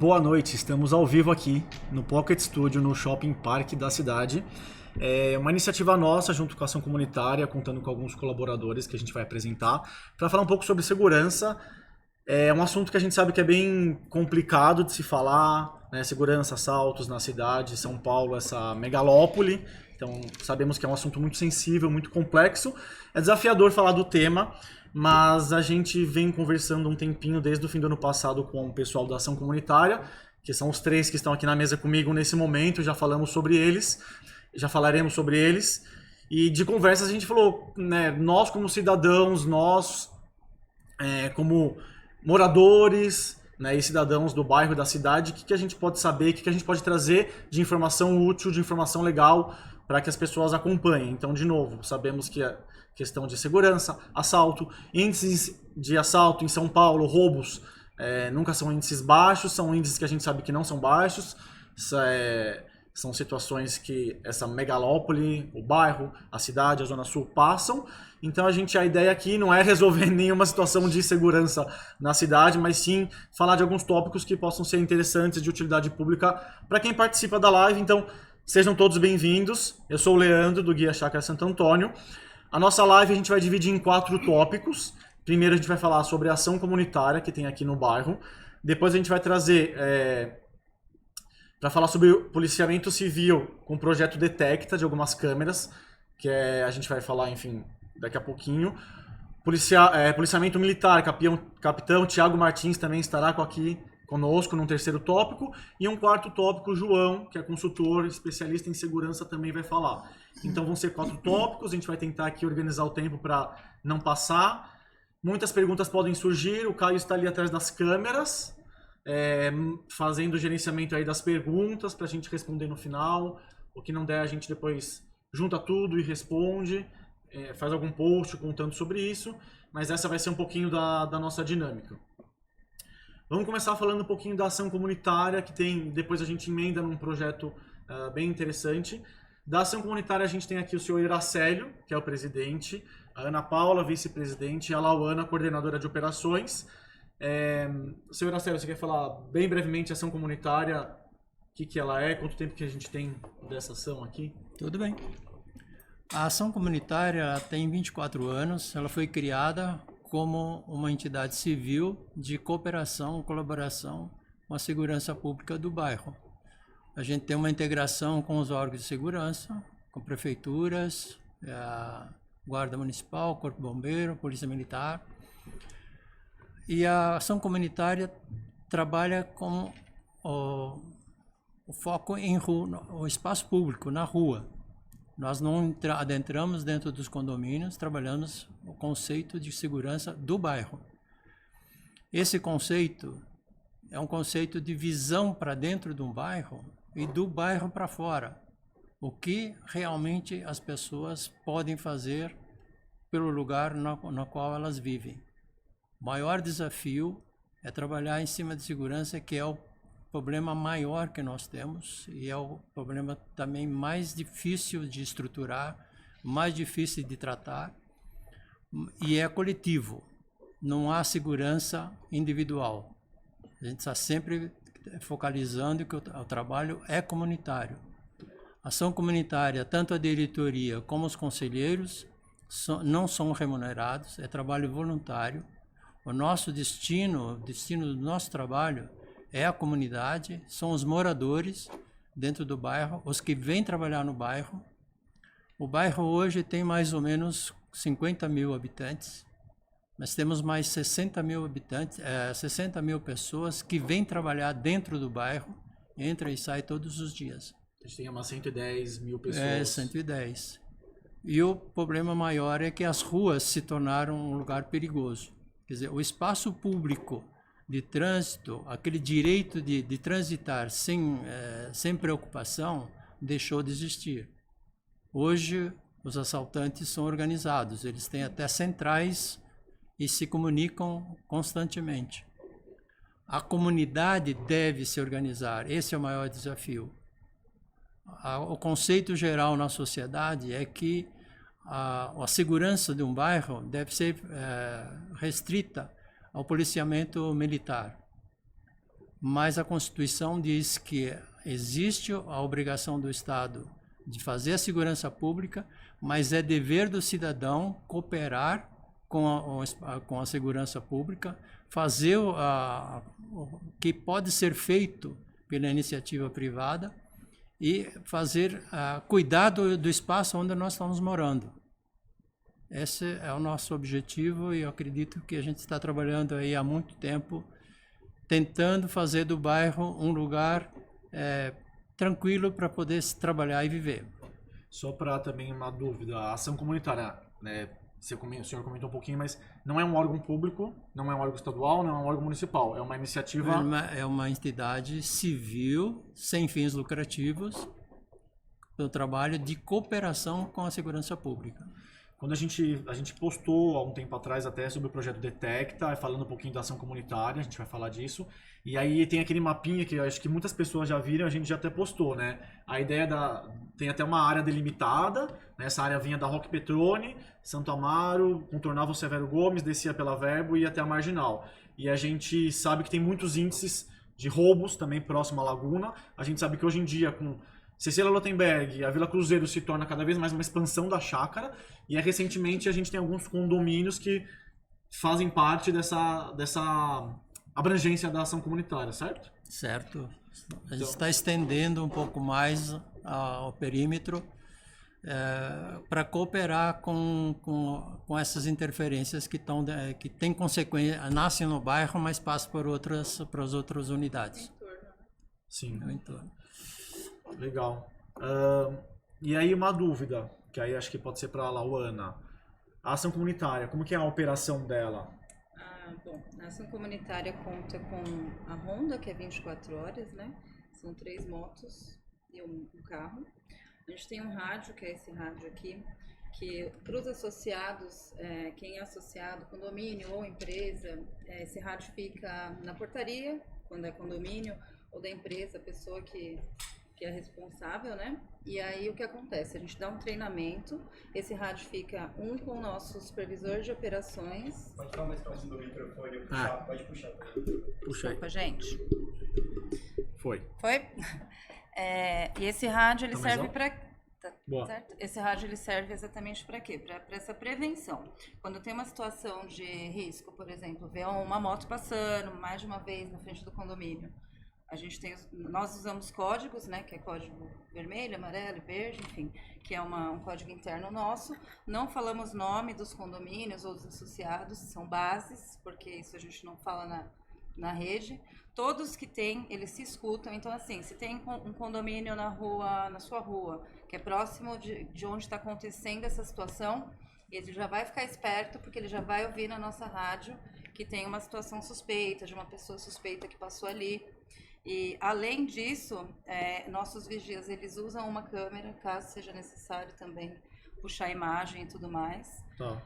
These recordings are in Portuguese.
Boa noite, estamos ao vivo aqui no Pocket Studio, no Shopping Park da cidade. É uma iniciativa nossa, junto com a ação comunitária, contando com alguns colaboradores que a gente vai apresentar, para falar um pouco sobre segurança. É um assunto que a gente sabe que é bem complicado de se falar, né? Segurança, assaltos na cidade, São Paulo, essa megalópole. Então, sabemos que é um assunto muito sensível, muito complexo. É desafiador falar do tema, mas a gente vem conversando um tempinho desde o fim do ano passado com o pessoal da ação comunitária, que são os três que estão aqui na mesa comigo nesse momento, já falamos sobre eles, já falaremos sobre eles. E de conversas a gente falou, né, nós como cidadãos, nós como moradores, né, e cidadãos do bairro, da cidade, o que a gente pode saber, o que a gente pode trazer de informação útil, de informação legal para que as pessoas acompanhem. Então, de novo, sabemos que a questão de segurança, assalto, índices de assalto em São Paulo, roubos, nunca são índices baixos, são índices que a gente sabe que não são baixos, são situações que essa megalópole, o bairro, a cidade, a Zona Sul passam. Então a ideia aqui não é resolver nenhuma situação de segurança na cidade, mas sim falar de alguns tópicos que possam ser interessantes de utilidade pública para quem participa da live. Então sejam todos bem-vindos. Eu sou o Leandro, do Guia Chácara Santo Antônio. A nossa live a gente vai dividir em 4 tópicos. Primeiro a gente vai falar sobre a ação comunitária que tem aqui no bairro. Depois a gente vai trazer para falar sobre o policiamento civil com o projeto Detecta de algumas câmeras, que a gente vai falar, enfim, daqui a pouquinho. Policiamento militar, capitão Tiago Martins também estará aqui conosco num terceiro tópico. E um quarto tópico, João, que é consultor, especialista em segurança, também vai falar. Então vão ser 4 tópicos, a gente vai tentar aqui organizar o tempo para não passar. Muitas perguntas podem surgir, o Caio está ali atrás das câmeras, fazendo o gerenciamento aí das perguntas para a gente responder no final. O que não der, a gente depois junta tudo e responde, faz algum post contando sobre isso, mas essa vai ser um pouquinho da nossa dinâmica. Vamos começar falando um pouquinho da ação comunitária, que tem, depois a gente emenda num projeto bem interessante. Da ação comunitária a gente tem aqui o senhor Iracélio, que é o presidente, a Ana Paula, vice-presidente, e a Lauana, coordenadora de operações. Senhor Iracélio, você quer falar bem brevemente a ação comunitária, o que ela é, quanto tempo que a gente tem dessa ação aqui? Tudo bem. A ação comunitária tem 24 anos, ela foi criada como uma entidade civil de cooperação, colaboração com a segurança pública do bairro. A gente tem uma integração com os órgãos de segurança, com prefeituras, a Guarda Municipal, Corpo Bombeiro, Polícia Militar. E a ação comunitária trabalha com o foco em rua, o espaço público, na rua. Nós não adentramos dentro dos condomínios, trabalhamos o conceito de segurança do bairro. Esse conceito é um conceito de visão para dentro de um bairro e do bairro para fora. O que realmente as pessoas podem fazer pelo lugar no qual elas vivem. O maior desafio é trabalhar em cima de segurança, que é o problema maior que nós temos e é o problema também mais difícil de estruturar, mais difícil de tratar e é coletivo. Não há segurança individual. A gente está sempre focalizando que o trabalho é comunitário. A ação comunitária, tanto a diretoria como os conselheiros, não são remunerados, é trabalho voluntário. O nosso destino, o destino do nosso trabalho é a comunidade, são os moradores dentro do bairro, os que vêm trabalhar no bairro. O bairro hoje tem mais ou menos 50 mil habitantes. Nós temos mais 60 mil habitantes, 60 mil pessoas que vêm trabalhar dentro do bairro, entra e sai todos os dias. A gente tem umas 110 mil pessoas. 110. E o problema maior é que as ruas se tornaram um lugar perigoso. Quer dizer, o espaço público de trânsito, aquele direito de transitar sem preocupação, deixou de existir. Hoje, os assaltantes são organizados, eles têm até centrais e se comunicam constantemente. A comunidade deve se organizar, esse é o maior desafio. O conceito geral na sociedade é que a segurança de um bairro deve ser restrita ao policiamento militar. mas a Constituição diz que existe a obrigação do Estado de fazer a segurança pública, mas é dever do cidadão cooperar com a segurança pública, fazer o que pode ser feito pela iniciativa privada e fazer cuidar do espaço onde nós estamos morando. Esse é o nosso objetivo e eu acredito que a gente está trabalhando aí há muito tempo tentando fazer do bairro um lugar tranquilo para poder se trabalhar e viver. Só para também uma dúvida, a ação comunitária, né, o senhor comentou um pouquinho, mas não é um órgão público, não é um órgão estadual, não é um órgão municipal, é uma iniciativa... É uma entidade civil, sem fins lucrativos, do trabalho de cooperação com a segurança pública. Quando a gente postou há um tempo atrás até sobre o projeto Detecta, falando um pouquinho da ação comunitária, a gente vai falar disso. E aí tem aquele mapinha que eu acho que muitas pessoas já viram, a gente já até postou, né? A ideia tem até uma área delimitada, né? Essa área vinha da Roque Petrone, Santo Amaro, contornava o Severo Gomes, descia pela Verbo e ia até a Marginal. E a gente sabe que tem muitos índices de roubos também próximo à Laguna. A gente sabe que hoje em dia, com Cecília Lotenberg, a Vila Cruzeiro se torna cada vez mais uma expansão da chácara, e recentemente a gente tem alguns condomínios que fazem parte dessa abrangência da ação comunitária, certo? Certo. A gente está estendendo um pouco mais o perímetro para cooperar com essas interferências que têm consequência, nascem no bairro, mas passam para as outras unidades. Sim. No entorno. Legal. E aí uma dúvida, que aí acho que pode ser para a Lauana. A ação comunitária, como que é a operação dela? Bom, a ação comunitária conta com a Honda, que é 24 horas, né? São 3 motos e um carro. A gente tem um rádio, que é esse rádio aqui, que para os associados, quem é associado, condomínio ou empresa, esse rádio fica na portaria, quando é condomínio, ou da empresa, a pessoa que é responsável, né? E aí o que acontece? A gente dá um treinamento, esse rádio fica com o nosso supervisor de operações. Pode falar mais próximo do microfone, pode puxar. Puxa aí. Desculpa, gente. Foi? E esse rádio ele Tá mais serve alto? para... Boa. Certo? Esse rádio ele serve exatamente para quê? Para essa prevenção. Quando tem uma situação de risco, por exemplo, vê uma moto passando mais de uma vez na frente do condomínio, nós usamos códigos, né, que é código vermelho, amarelo e verde, enfim, que é um código interno nosso. Não falamos nome dos condomínios ou dos associados, são bases, porque isso a gente não fala na rede. Todos que tem, eles se escutam. Então, assim, se tem um condomínio na sua rua, que é próximo de onde está acontecendo essa situação, ele já vai ficar esperto, porque ele já vai ouvir na nossa rádio que tem uma situação suspeita, de uma pessoa suspeita que passou ali. E, além disso, nossos vigias, eles usam uma câmera, caso seja necessário também puxar a imagem e tudo mais. Tá.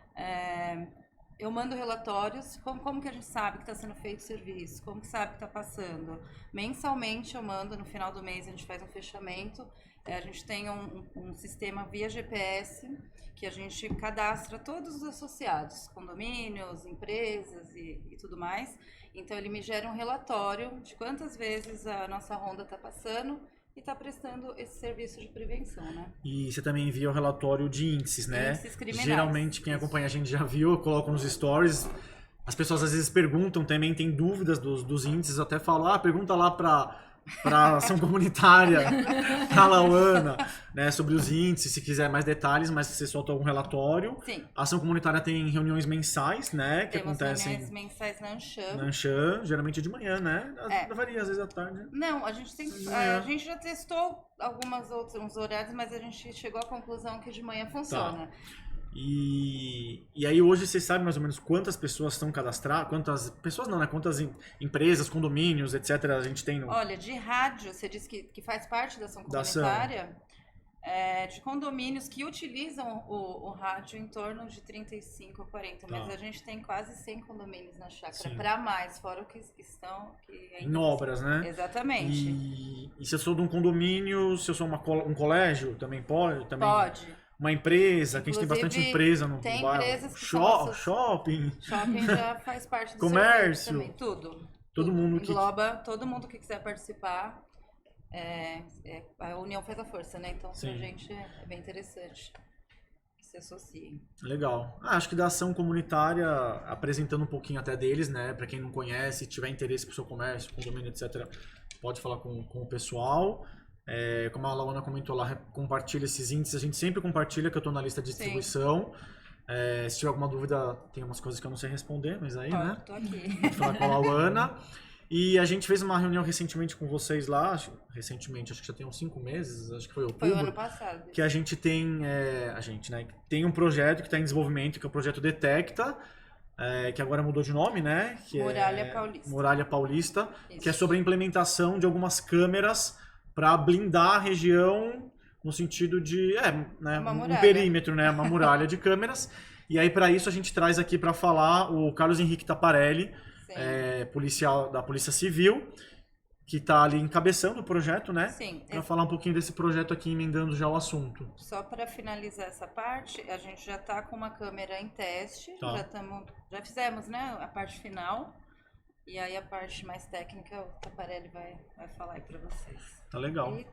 Eu mando relatórios, como que a gente sabe que está sendo feito o serviço, como que sabe que está passando. Mensalmente eu mando, no final do mês a gente faz um fechamento. A gente tem um sistema via GPS, que a gente cadastra todos os associados, condomínios, empresas e tudo mais. Então ele me gera um relatório de quantas vezes a nossa Honda está passando e está prestando esse serviço de prevenção, né? E você também envia o relatório de índices, né? Índices criminais. Geralmente quem acompanha a gente já viu, coloca nos stories. As pessoas às vezes perguntam também, tem dúvidas dos índices, eu até falo, pergunta lá para ação comunitária, a Lauana, né, sobre os índices, se quiser mais detalhes, mas você solta algum relatório. Sim. A ação comunitária tem reuniões mensais, né, que Temos acontecem reuniões mensais na Ancham. na Ancham, geralmente de manhã, né? Varia às vezes à tarde. Não, a gente já testou uns horários, mas a gente chegou à conclusão que de manhã funciona. E aí hoje você sabe mais ou menos quantas pessoas estão cadastradas, quantas pessoas não, né? Quantas empresas, condomínios, etc. a gente tem no... Olha, de rádio, você disse que faz parte da ação comunitária, de condomínios que utilizam o rádio em torno de 35 ou 40, mas a gente tem quase 100 condomínios na chácara, para mais, fora o que estão... em obras, né? Exatamente. E se eu sou de um condomínio, se eu sou um colégio, também pode? Também... Pode. Uma empresa, que a gente tem Inclusive, bastante empresa no tem bairro. empresas que Shopping. Shopping já faz parte do Comércio. serviço também, tudo. Todo mundo que... Engloba todo mundo que quiser participar. A união faz a força, né? Então, Sim. pra gente é bem interessante que se associem. Legal. Acho que da ação comunitária, apresentando um pouquinho até deles, né? Para quem não conhece, tiver interesse pro seu comércio, condomínio, etc., pode falar com o pessoal. Como a Laona comentou lá, compartilha esses índices. A gente sempre compartilha, que eu estou na lista de distribuição. Se tiver alguma dúvida, tem umas coisas que eu não sei responder, mas aí, né? Tô aqui. Pode falar com a Laona. E a gente fez uma reunião recentemente com vocês lá, acho que já tem uns 5 meses, acho que foi outubro. Foi o ano passado. Que a gente tem, né, tem um projeto que está em desenvolvimento, que é o projeto Detecta, que agora mudou de nome, né? Que Muralha Paulista. Muralha Paulista, Isso. que é sobre a implementação de algumas câmeras para blindar a região no sentido de, né, Uma um muralha. perímetro, né, uma muralha de câmeras. E aí para isso a gente traz aqui para falar o Carlos Henrique Taparelli, policial da Polícia Civil, que está ali encabeçando o projeto, né? Sim. Para falar um pouquinho desse projeto aqui, emendando já o assunto. Só para finalizar essa parte, a gente já está com uma câmera em teste, Tá. já fizemos, né, a parte final, e aí a parte mais técnica o Taparelli vai falar aí para vocês. Tá legal. E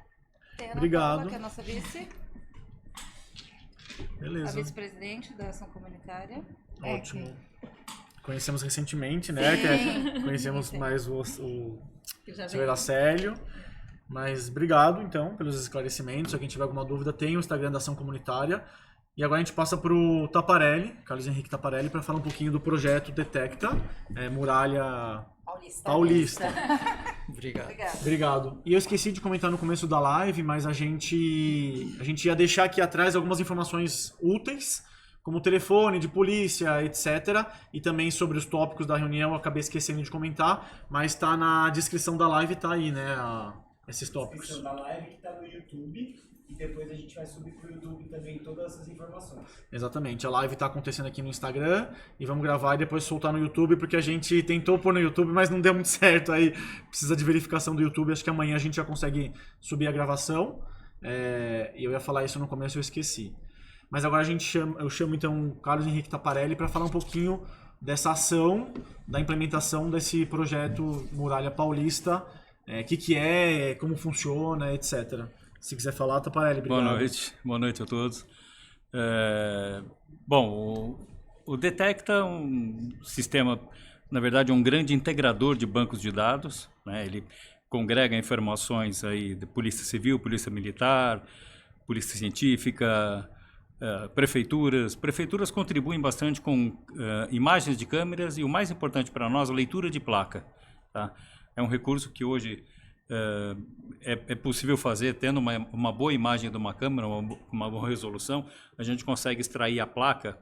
tem a Ana Obrigado. Paula, que é a nossa vice, a Beleza. vice-presidente da ação comunitária. Ótimo. Conhecemos recentemente, né? Conhecemos Sim. mais o Que já senhor Acélio. Mas obrigado, então, pelos esclarecimentos. Se alguém tiver alguma dúvida, tem o Instagram da Ação Comunitária. E agora a gente passa para o Taparelli, Carlos Henrique Taparelli, para falar um pouquinho do projeto Detecta, Muralha Paulista. Obrigado. Obrigada. Obrigado. E eu esqueci de comentar no começo da live, mas a gente ia deixar aqui atrás algumas informações úteis, como telefone de polícia, etc. E também sobre os tópicos da reunião, eu acabei esquecendo de comentar, mas está na descrição da live, tá aí, né, esses tópicos. Descrição da live que está no YouTube e depois a gente vai subir pro YouTube também todas essas informações. Exatamente, a live está acontecendo aqui no Instagram e vamos gravar e depois soltar no YouTube, porque a gente tentou pôr no YouTube, mas não deu muito certo, aí precisa de verificação do YouTube, acho que amanhã a gente já consegue subir a gravação, e eu ia falar isso no começo e eu esqueci. Mas agora eu chamo então o Carlos Henrique Taparelli para falar um pouquinho dessa ação, da implementação desse projeto Muralha Paulista, que é, como funciona, etc. Se quiser falar, Taparelli, obrigado. Boa noite a todos. O Detecta é um sistema, na verdade, um grande integrador de bancos de dados, né? Ele congrega informações aí de Polícia Civil, Polícia Militar, Polícia Científica, prefeituras. Prefeituras contribuem bastante com imagens de câmeras e, o mais importante para nós, a leitura de placa. Tá? É um recurso que hoje é possível fazer, tendo uma boa imagem de uma câmera, uma boa resolução, a gente consegue extrair a placa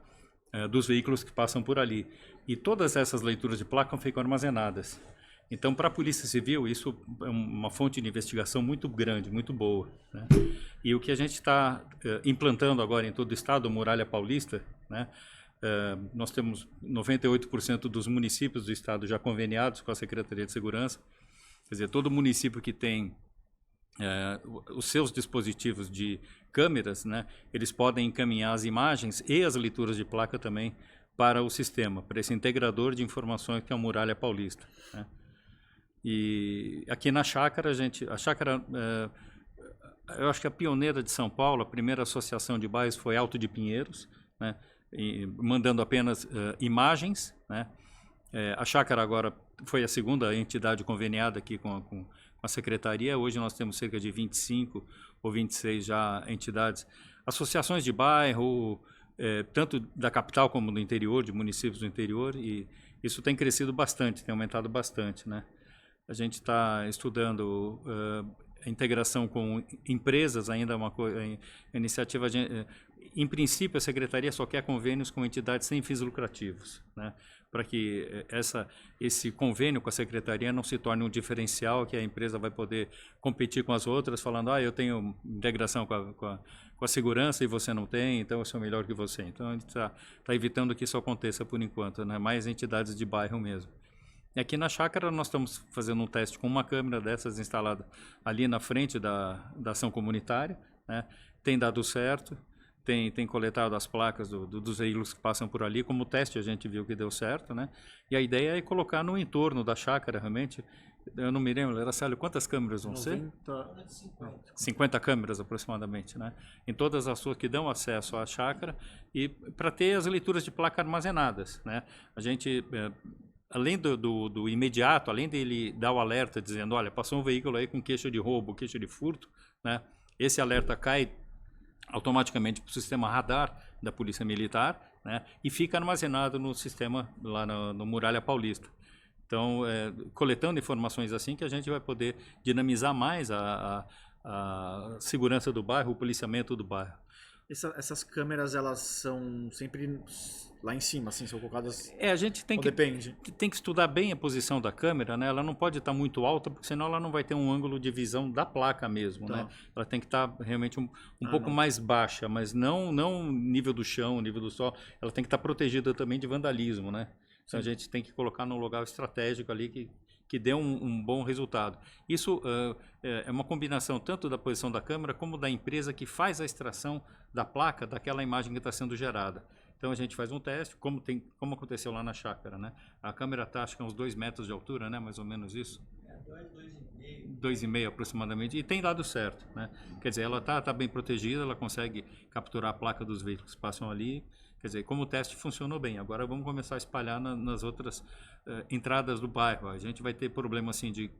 dos veículos que passam por ali. E todas essas leituras de placa ficam armazenadas. Então, para a Polícia Civil, isso é uma fonte de investigação muito grande, muito boa, né? E o que a gente está implantando agora em todo o estado, a Muralha Paulista, né? Nós temos 98% dos municípios do estado já conveniados com a Secretaria de Segurança. Quer dizer, todo município que tem os seus dispositivos de câmeras, né? Eles podem encaminhar as imagens e as leituras de placa também para o sistema, para esse integrador de informações que é a Muralha Paulista, né? E aqui na Chácara, a Chácara, eu acho que a pioneira de São Paulo, a primeira associação de bairros foi Alto de Pinheiros, né? Mandando apenas imagens, né? A Chácara agora foi a segunda entidade conveniada aqui com a Secretaria. Hoje nós temos cerca de 25 ou 26 já entidades, associações de bairro, tanto da capital como do interior, de municípios do interior, e isso tem crescido bastante, tem aumentado bastante, né? A gente está estudando a integração com empresas, ainda é uma iniciativa. Em princípio, a Secretaria só quer convênios com entidades sem fins lucrativos, né? Para que esse convênio com a Secretaria não se torne um diferencial, que a empresa vai poder competir com as outras, falando, eu tenho integração com a segurança e você não tem, então eu sou melhor que você. Então, a gente está evitando que isso aconteça por enquanto, né? Mais entidades de bairro mesmo. E aqui na Chácara nós estamos fazendo um teste com uma câmera dessas instalada ali na frente da ação comunitária, né? Tem dado certo. tem coletado as placas dos veículos que passam por ali. Como teste a gente viu que deu certo, né? E a ideia é colocar no entorno da chácara, realmente. Eu não me lembro, Araceli, quantas câmeras vão ser? 50 câmeras aproximadamente, né? Em todas as ruas que dão acesso à chácara e para ter as leituras de placa armazenadas, né? A gente, além do imediato, além dele dar o alerta dizendo, olha, passou um veículo aí com queixa de roubo, queixa de furto, né? Esse alerta cai automaticamente para o sistema radar da Polícia Militar, né? E fica armazenado no sistema lá no Muralha Paulista. Então, coletando informações assim que a gente vai poder dinamizar mais a segurança do bairro, o policiamento do bairro. Essas câmeras, elas são sempre lá em cima, assim, são colocadas... A gente tem depende? Tem que estudar bem a posição da câmera, né? Ela não pode estar muito alta, porque senão ela não vai ter um ângulo de visão da placa mesmo, Tá. né? Ela tem que estar realmente um pouco mais baixa, mas não nível do chão, nível do sol. Ela tem que estar protegida também de vandalismo, né? Então a gente tem que colocar num lugar estratégico ali que dê um bom resultado. Isso é uma combinação tanto da posição da câmera como da empresa que faz a extração da placa daquela imagem que está sendo gerada. Então a gente faz um teste, como aconteceu lá na chácara, né? A câmera está, acho que a uns 2 metros de altura, né? Mais ou menos isso. 2,5 aproximadamente, e tem dado certo, né? Quer dizer, ela está bem protegida, ela consegue capturar a placa dos veículos que passam ali. Quer dizer, como o teste funcionou bem, agora vamos começar a espalhar nas outras entradas do bairro. A gente vai ter problema assim de,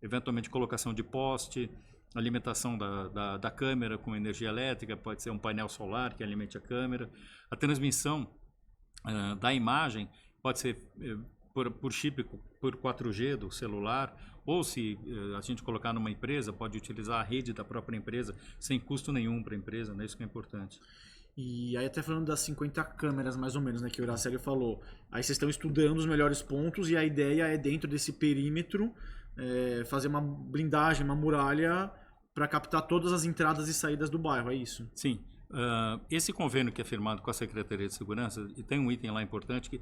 eventualmente, colocação de poste, alimentação da câmera com energia elétrica, pode ser um painel solar que alimente a câmera. A transmissão da imagem pode ser por chip, por 4G do celular, ou se a gente colocar numa empresa, pode utilizar a rede da própria empresa, sem custo nenhum para a empresa, né? Isso que é importante. E aí até falando das 50 câmeras, mais ou menos, né, que o Iraceli falou. Aí vocês estão estudando os melhores pontos e a ideia é, dentro desse perímetro, fazer uma blindagem, uma muralha para captar todas as entradas e saídas do bairro, é isso? Sim. Esse convênio que é firmado com a Secretaria de Segurança, e tem um item lá importante que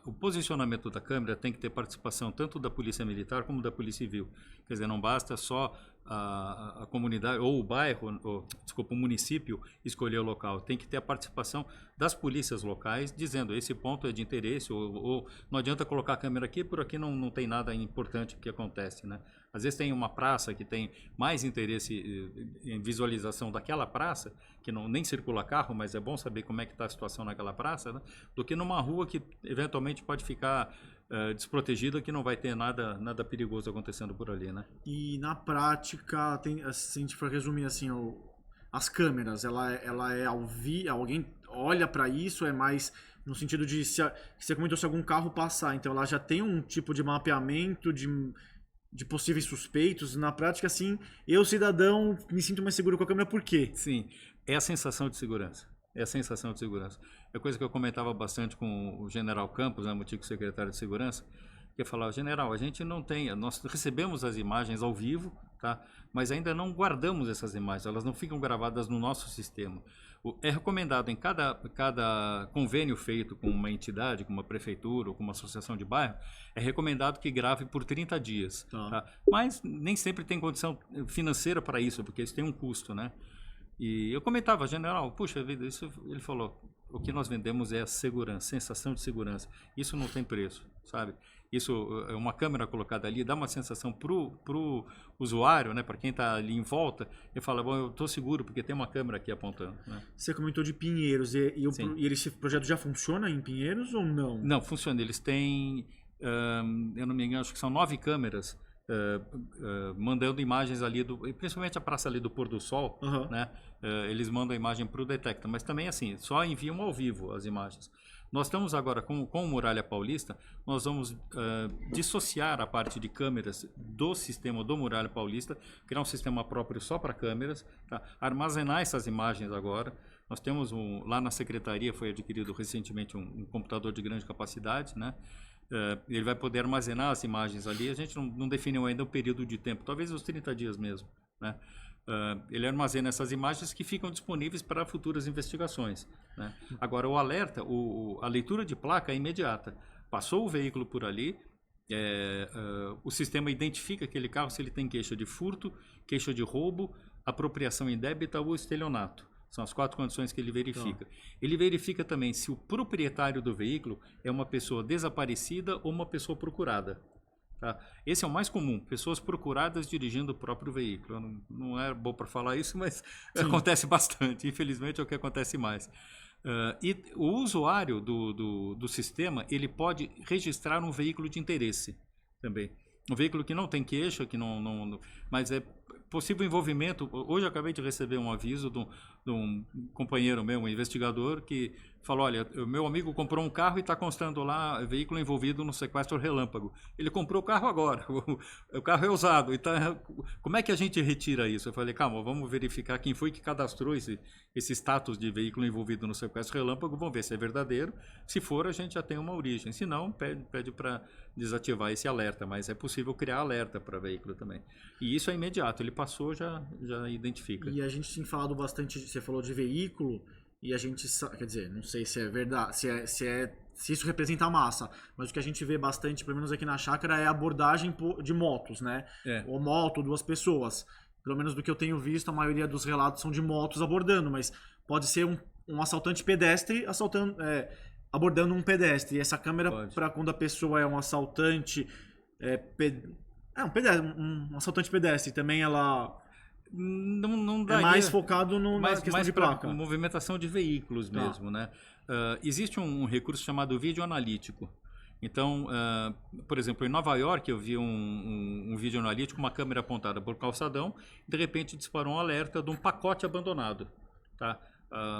o posicionamento da câmera tem que ter participação tanto da Polícia Militar como da Polícia Civil. Quer dizer, não basta só a comunidade ou o bairro, o município escolher o local. Tem que ter a participação das polícias locais dizendo esse ponto é de interesse ou não adianta colocar a câmera aqui, por aqui não tem nada importante que acontece, né? Às vezes tem uma praça que tem mais interesse em visualização daquela praça, que nem circula carro, mas é bom saber como é que está a situação naquela praça, né? Do que numa rua que eventualmente pode ficar desprotegida, que não vai ter nada perigoso acontecendo por ali, né? E na prática, se a gente for resumir assim, as câmeras, ela é alguém olha para isso, é mais no sentido de, você comentou, se algum carro passar, então ela já tem um tipo de mapeamento de possíveis suspeitos. Na prática, assim, eu, cidadão, me sinto mais seguro com a câmera, por quê? Sim, é a sensação de segurança. É a sensação de segurança. É coisa que eu comentava bastante com o General Campos, né, o antigo secretário de Segurança, que falava, General, a gente não tem, nós recebemos as imagens ao vivo, tá? Mas ainda não guardamos essas imagens, elas não ficam gravadas no nosso sistema. É recomendado em cada convênio feito com uma entidade, com uma prefeitura ou com uma associação de bairro, é recomendado que grave por 30 dias. Tá? Mas nem sempre tem condição financeira para isso, porque isso tem um custo, né? E eu comentava, General, puxa vida, isso, ele falou, o que nós vendemos é a segurança, sensação de segurança. Isso não tem preço, sabe? Isso é uma câmera colocada ali, dá uma sensação pro usuário, né? Para quem está ali em volta, ele fala, bom, eu estou seguro porque tem uma câmera aqui apontando. Né? Você comentou de Pinheiros, e esse projeto já funciona em Pinheiros ou não? Não, funciona. Eles têm, eu não me engano, acho que são 9 câmeras mandando imagens ali, principalmente a praça ali do Pôr do Sol, né? Eles mandam a imagem para o Detecta, mas também assim, só enviam ao vivo as imagens. Nós estamos agora com o Muralha Paulista, nós vamos dissociar a parte de câmeras do sistema do Muralha Paulista, criar um sistema próprio só para câmeras, tá? Armazenar essas imagens agora. Nós temos lá na secretaria, foi adquirido recentemente um computador de grande capacidade, né? Ele vai poder armazenar as imagens ali, a gente não definiu ainda o período de tempo, talvez os 30 dias mesmo, né? Ele armazena essas imagens que ficam disponíveis para futuras investigações, né? Agora, o alerta, a leitura de placa é imediata. Passou o veículo por ali, o sistema identifica aquele carro se ele tem queixa de furto, queixa de roubo, apropriação indébita ou estelionato. São as 4 condições que ele verifica. Ele verifica também se o proprietário do veículo é uma pessoa desaparecida ou uma pessoa procurada. Tá? Esse é o mais comum, pessoas procuradas dirigindo o próprio veículo. Não é bom para falar isso, mas acontece bastante. Infelizmente é o que acontece mais. E o usuário do sistema, ele pode registrar um veículo de interesse também. Um veículo que não tem queixa, mas é possível envolvimento. Hoje eu acabei de receber um aviso de um companheiro meu, um investigador, que falou, olha, o meu amigo comprou um carro e está constando lá veículo envolvido no sequestro relâmpago. Ele comprou o carro agora, o carro é usado. Como é que a gente retira isso? Eu falei, calma, vamos verificar quem foi que cadastrou esse status de veículo envolvido no sequestro relâmpago, vamos ver se é verdadeiro. Se for, a gente já tem uma origem. Se não, pede para desativar esse alerta, mas é possível criar alerta para veículo também. E isso é imediato, ele passou, já identifica. E a gente tem falado bastante, você falou de veículo, e a gente, quer dizer, não sei se é verdade, se isso representa a massa, mas o que a gente vê bastante, pelo menos aqui na chácara, é a abordagem de motos, né? Ou moto, 2 pessoas. Pelo menos do que eu tenho visto, a maioria dos relatos são de motos abordando, mas pode ser um assaltante pedestre abordando um pedestre. E essa câmera, para quando a pessoa é um assaltante, um assaltante pedestre, também ela não daria, mais focado na questão de placa. Movimentação de veículos mesmo, né? Existe um recurso chamado vídeo analítico. Então, por exemplo, em Nova York eu vi um vídeo analítico, uma câmera apontada por calçadão, de repente disparou um alerta de um pacote abandonado, tá?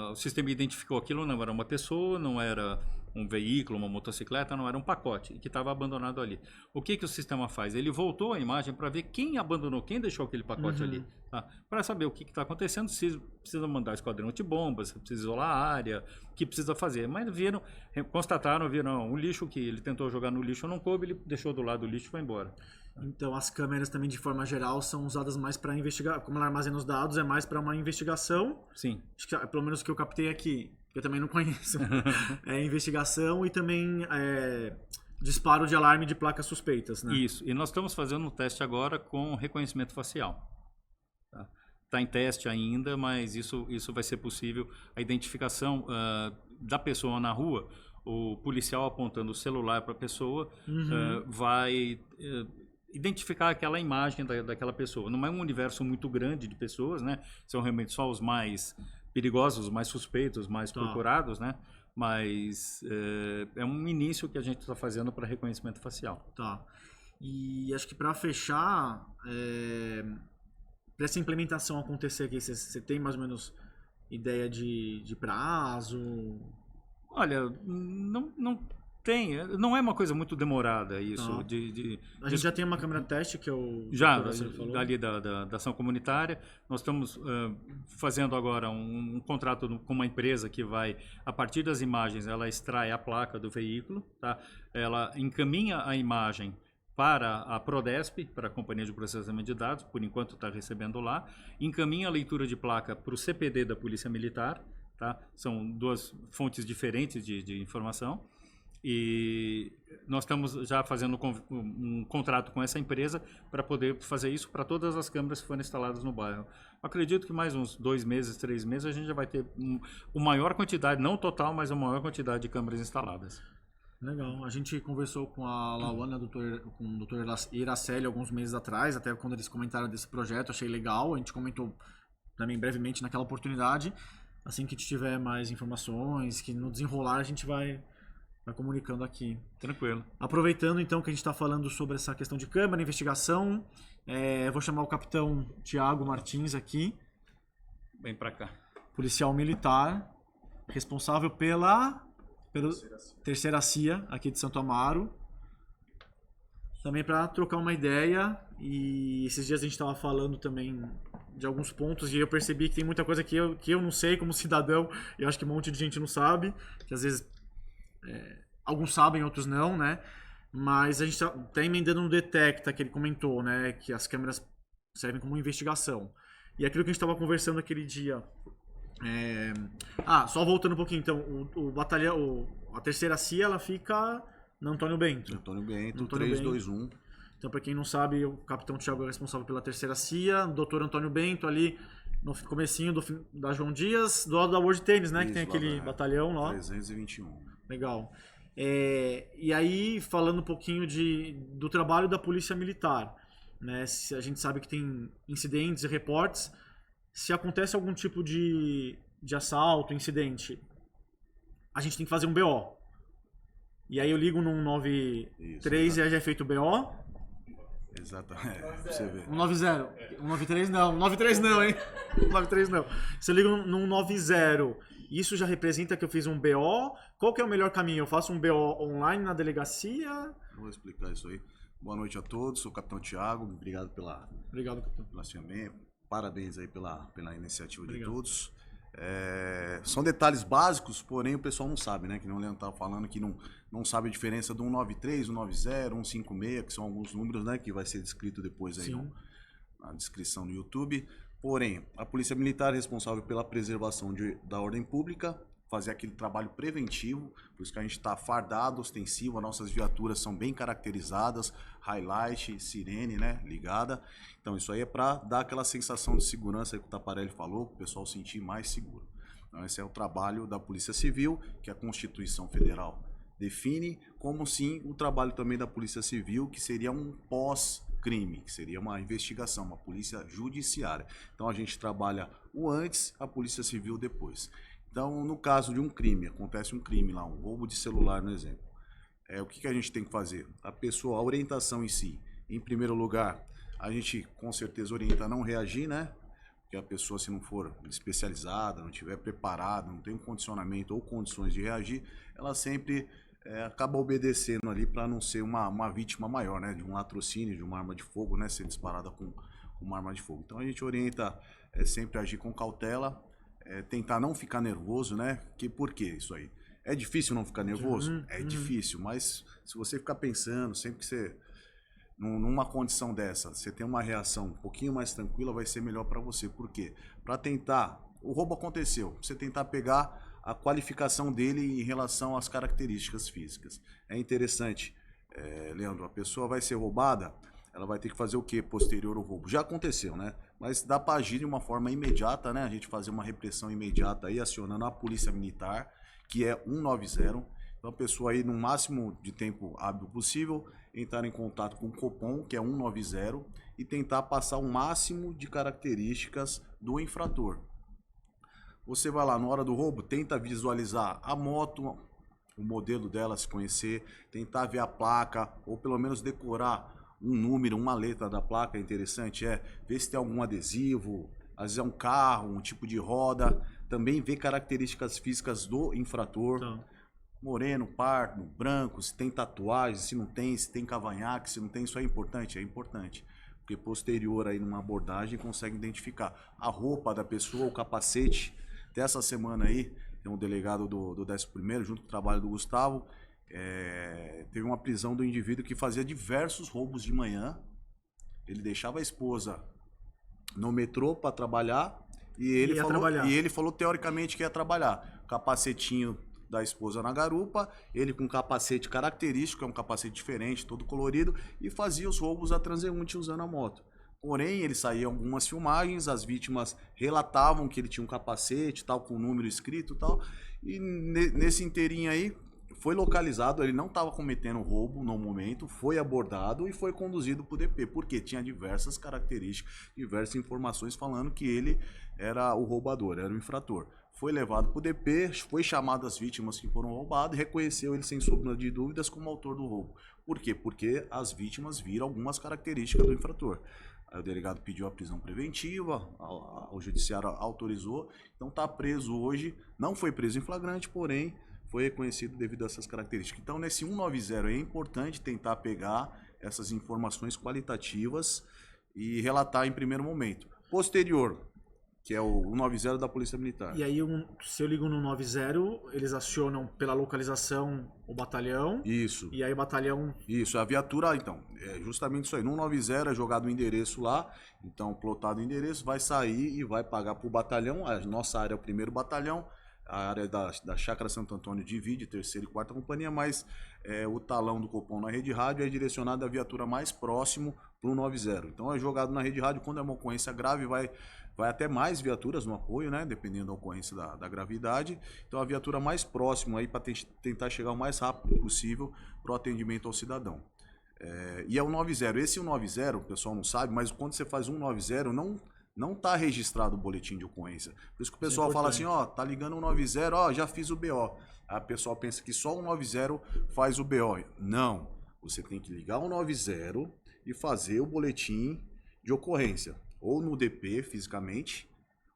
O sistema identificou aquilo, não era uma pessoa, não era um veículo, uma motocicleta, não era um pacote que estava abandonado ali. O que o sistema faz? Ele voltou a imagem para ver quem abandonou, quem deixou aquele pacote ali, tá? Para saber o que está acontecendo, se precisa mandar esquadrão antibomba, se precisa isolar a área, o que precisa fazer. Mas viram um lixo que ele tentou jogar no lixo, não coube, ele deixou do lado do lixo e foi embora. Então, as câmeras também, de forma geral, são usadas mais para investigar. Como ela armazena os dados, é mais para uma investigação. Sim. Acho que, pelo menos o que eu captei aqui, que eu também não conheço. É investigação e também disparo de alarme de placas suspeitas, né? Isso. E nós estamos fazendo um teste agora com reconhecimento facial. Está em teste ainda, mas isso vai ser possível. A identificação da pessoa na rua, o policial apontando o celular para a pessoa vai identificar aquela imagem daquela pessoa. Não é um universo muito grande de pessoas, né? São realmente só os mais perigosos, os mais suspeitos, os mais procurados, né? Mas é um início que a gente está fazendo para reconhecimento facial. Tá. E acho que para fechar, para essa implementação acontecer aqui, você tem mais ou menos ideia de prazo? Olha, não tem, não é uma coisa muito demorada isso. A gente já tem uma câmera teste que eu... Já, ali da ação comunitária. Nós estamos fazendo agora um contrato com uma empresa que vai, a partir das imagens, ela extrai a placa do veículo, tá? Ela encaminha a imagem para a Prodesp, para a Companhia de Processamento de Dados, por enquanto está recebendo lá, encaminha a leitura de placa para o CPD da Polícia Militar, tá? São 2 fontes diferentes de informação. E nós estamos já fazendo um contrato com essa empresa para poder fazer isso para todas as câmeras que forem instaladas no bairro. Acredito que mais uns 2 meses, 3 meses, a gente já vai ter uma maior quantidade, não total, mas uma maior quantidade de câmeras instaladas. Legal. A gente conversou com a Lauana, com o Dr. Iraceli alguns meses atrás, até quando eles comentaram desse projeto, achei legal. A gente comentou também brevemente naquela oportunidade. Assim que tiver mais informações, que no desenrolar a gente vai comunicando aqui. Tranquilo. Aproveitando então que a gente está falando sobre essa questão de câmera, investigação, vou chamar o capitão Tiago Martins aqui. Vem para cá. Policial militar, responsável pela terceira CIA aqui de Santo Amaro. Também para trocar uma ideia, e esses dias a gente estava falando também de alguns pontos e eu percebi que tem muita coisa que eu não sei como cidadão, e eu acho que um monte de gente não sabe, que às vezes alguns sabem, outros não, né? Mas a gente tá emendando no Detecta, que ele comentou, né? Que as câmeras servem como investigação. E aquilo que a gente estava conversando aquele dia... só voltando um pouquinho, então, o batalhão, a terceira CIA, ela fica no Antônio Bento. Antônio Bento, 321. Então, para quem não sabe, o capitão Tiago é responsável pela terceira CIA, o doutor Antônio Bento ali no comecinho da João Dias, do lado da World Tênis, né? Isso, que tem lá aquele batalhão lá. 321. Legal. E aí, falando um pouquinho do trabalho da Polícia Militar, né? A gente sabe que tem incidentes e reportes. Se acontece algum tipo de assalto, incidente, a gente tem que fazer um BO. E aí eu ligo no 193 e aí já é feito o BO. Exatamente. Pra você ver. 190. 193 não. 193 não, hein? 193 não. Se eu ligo no 190, isso já representa que eu fiz um BO? Qual que é o melhor caminho? Eu faço um BO online na delegacia? Vou explicar isso aí. Boa noite a todos, sou o Capitão Thiago. Obrigado Obrigado, Capitão. pela chamamento. Parabéns aí pela iniciativa Obrigado. de todos. São detalhes básicos, porém o pessoal não sabe, né? Que não o Leandro estava falando que não sabe a diferença do 193, 190, 156, que são alguns números, né? Que vai ser descrito depois aí na descrição no YouTube. Porém, a Polícia Militar é responsável pela preservação da ordem pública, fazer aquele trabalho preventivo, por isso que a gente está fardado, ostensivo, as nossas viaturas são bem caracterizadas, highlight, sirene, né, ligada. Então isso aí é para dar aquela sensação de segurança aí que o Taparelli falou, para o pessoal sentir mais seguro. Então esse é o trabalho da Polícia Civil, que a Constituição Federal define, como sim o trabalho também da Polícia Civil, que seria um pós-crime, que seria uma investigação, uma polícia judiciária. Então a gente trabalha o antes, a Polícia Civil depois. Então, no caso de um crime, acontece um crime lá, um roubo de celular, no exemplo. O que a gente tem que fazer? A orientação em si. Em primeiro lugar, a gente com certeza orienta a não reagir, né? Porque a pessoa, se não for especializada, não estiver preparada, não tem um condicionamento ou condições de reagir, ela sempre acaba obedecendo ali para não ser uma vítima maior, né? De um latrocínio, de uma arma de fogo, né? Ser disparada com uma arma de fogo. Então, a gente orienta sempre a agir com cautela, tentar não ficar nervoso, né? Por que isso aí? É difícil não ficar nervoso? É difícil, mas se você ficar pensando, sempre que você, numa condição dessa, você tem uma reação um pouquinho mais tranquila, vai ser melhor para você. Por quê? Para tentar, o roubo aconteceu, você tentar pegar a qualificação dele em relação às características físicas. É interessante, Leandro, a pessoa vai ser roubada, ela vai ter que fazer o que posterior ao roubo? Já aconteceu, né? Mas dá para agir de uma forma imediata, né? A gente fazer uma repressão imediata aí, acionando a Polícia Militar, que é 190. Então a pessoa aí, no máximo de tempo hábil possível, entrar em contato com o Copom, que é 190, e tentar passar o máximo de características do infrator. Você vai lá na hora do roubo, tenta visualizar a moto, o modelo dela, se conhecer, tentar ver a placa, ou pelo menos decorar um número, uma letra da placa. É interessante, ver se tem algum adesivo, às vezes é um carro, um tipo de roda, também ver características físicas do infrator, moreno, pardo, branco, se tem tatuagem, se não tem, se tem cavanhaque, se não tem, isso é importante, porque posterior aí numa abordagem consegue identificar a roupa da pessoa, o capacete. Até essa semana aí, tem um delegado do 11º, junto com o trabalho do Gustavo, teve uma prisão do indivíduo que fazia diversos roubos de manhã. Ele deixava a esposa no metrô para trabalhar e ele falou teoricamente que ia trabalhar. Capacetinho da esposa na garupa, ele com um capacete característico, é um capacete diferente, todo colorido, e fazia os roubos a transeunte usando a moto. Porém, ele saía em algumas filmagens, as vítimas relatavam que ele tinha um capacete, tal, com o número escrito e tal, e nesse inteirinho aí, foi localizado, ele não estava cometendo roubo no momento, foi abordado e foi conduzido para o DP, porque tinha diversas características, diversas informações falando que ele era o roubador, era o infrator. Foi levado para o DP, foi chamado as vítimas que foram roubadas e reconheceu ele sem sombra de dúvidas como autor do roubo. Por quê? Porque as vítimas viram algumas características do infrator. Aí o delegado pediu a prisão preventiva, o judiciário autorizou, então está preso hoje, não foi preso em flagrante, porém foi reconhecido devido a essas características. Então, nesse 190 é importante tentar pegar essas informações qualitativas e relatar em primeiro momento. Posterior, que é o 190 da Polícia Militar. E aí, se eu ligo no 190, eles acionam pela localização o batalhão. Isso. E aí o batalhão... Isso, a viatura, então, é justamente isso aí. No 190 é jogado o endereço lá, então, plotado o endereço, vai sair e vai pagar para o batalhão. A nossa área é o 1º batalhão. a área da Chácara Santo Antônio divide terceira e quarta companhia, mas o talão do Copom na rede rádio é direcionado à viatura mais próximo para o 90. Então é jogado na rede rádio, quando é uma ocorrência grave, vai até mais viaturas no apoio, né? Dependendo da ocorrência da gravidade. Então a viatura mais próxima aí para tentar chegar o mais rápido possível para o atendimento ao cidadão. E é o 90. Esse 90, o pessoal não sabe, mas quando você faz 190, não está registrado o boletim de ocorrência. Por isso que o pessoal fala assim, ó, tá ligando 190, ó, já fiz o BO. Aí o pessoal pensa que só o 90 faz o BO. Não, você tem que ligar o 90 e fazer o boletim de ocorrência. Ou no DP, fisicamente,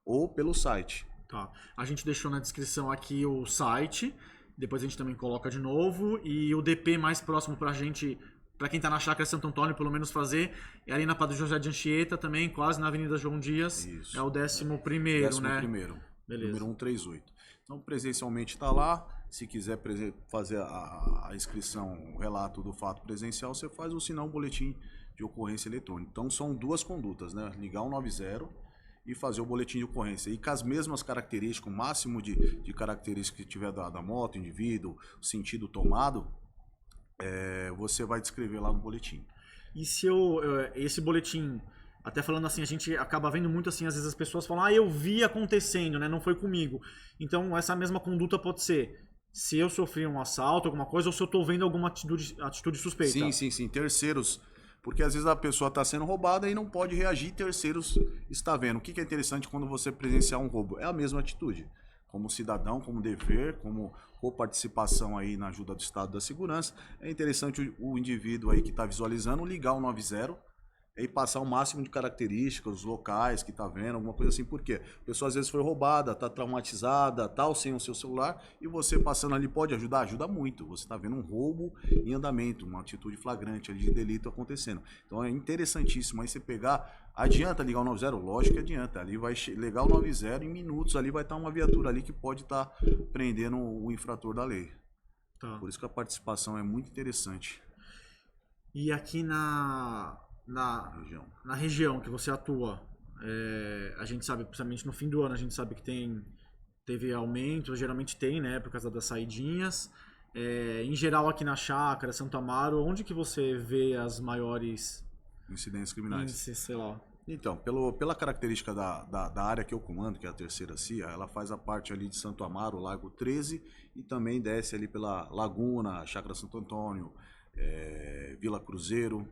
ou pelo site. Tá. A gente deixou na descrição aqui o site, depois a gente também coloca de novo, e o DP mais próximo pra gente, pra quem tá na Chácara Santo Antônio, pelo menos fazer, é ali na Padre José de Anchieta também, quase na Avenida João Dias. Isso. É o 11º, né? 11º, Beleza. número 138. Então, presencialmente está lá. Se quiser fazer a inscrição, o relato do fato presencial, você faz, ou se não, o boletim de ocorrência eletrônica. Então, são duas condutas, né? Ligar o 90 e fazer o boletim de ocorrência. E com as mesmas características, o máximo de características que tiver da moto, indivíduo, sentido tomado, você vai descrever lá no boletim. E se esse boletim, até falando assim, a gente acaba vendo muito assim, às vezes as pessoas falam, eu vi acontecendo, né? Não foi comigo. Então, essa mesma conduta pode ser se eu sofri um assalto, alguma coisa, ou se eu estou vendo alguma atitude suspeita. Sim. Terceiros. Porque às vezes a pessoa está sendo roubada e não pode reagir, terceiros está vendo. O que é interessante quando você presenciar um roubo? É a mesma atitude. Como cidadão, como dever, como coparticipação aí na ajuda do Estado da Segurança. É interessante o indivíduo aí que está visualizando ligar o 90 e passar o máximo de características, os locais que está vendo, alguma coisa assim. Por quê? A pessoa às vezes foi roubada, está traumatizada, tal, sem o seu celular, e você passando ali pode ajudar? Ajuda muito. Você está vendo um roubo em andamento, uma atitude flagrante ali de delito acontecendo. Então é interessantíssimo aí você pegar. Adianta ligar o 90? Lógico que adianta. Ali vai ligar o 90, em minutos ali vai estar uma viatura ali que pode estar prendendo o infrator da lei. Tá. Por isso que a participação é muito interessante. E aqui na região que você atua, a gente sabe, principalmente no fim do ano, a gente sabe que teve aumento, geralmente tem, né, por causa das saidinhas. Em geral aqui na Chácara, Santo Amaro, onde que você vê as maiores incidências criminais? índices, sei lá? Então, pela característica da área que eu comando, que é a terceira CIA, ela faz a parte ali de Santo Amaro, Lago 13, e também desce ali pela Laguna, Chácara Santo Antônio, Vila Cruzeiro.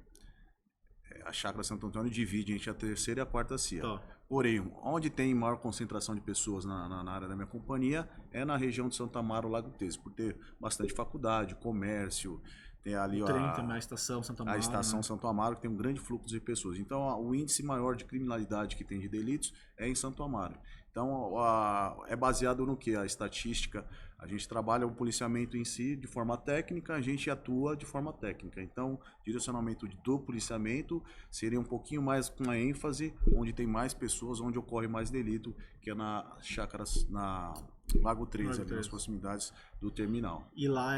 A Chácara Santo Antônio divide entre a terceira e a quarta CIA. Tá. Porém, onde tem maior concentração de pessoas na área da minha companhia é na região de Santo Amaro, Lago 13, por ter bastante faculdade, comércio, tem ali o trem também, a estação Santo Amaro. A estação, né? Santo Amaro, que tem um grande fluxo de pessoas. Então, o índice maior de criminalidade que tem de delitos é em Santo Amaro. Então, é baseado no que? A estatística, a gente trabalha o policiamento em si de forma técnica, a gente atua de forma técnica. Então, direcionamento do policiamento seria um pouquinho mais com a ênfase, onde tem mais pessoas, onde ocorre mais delito, que é na Chácara, na Lago 13, ali nas proximidades do terminal. E lá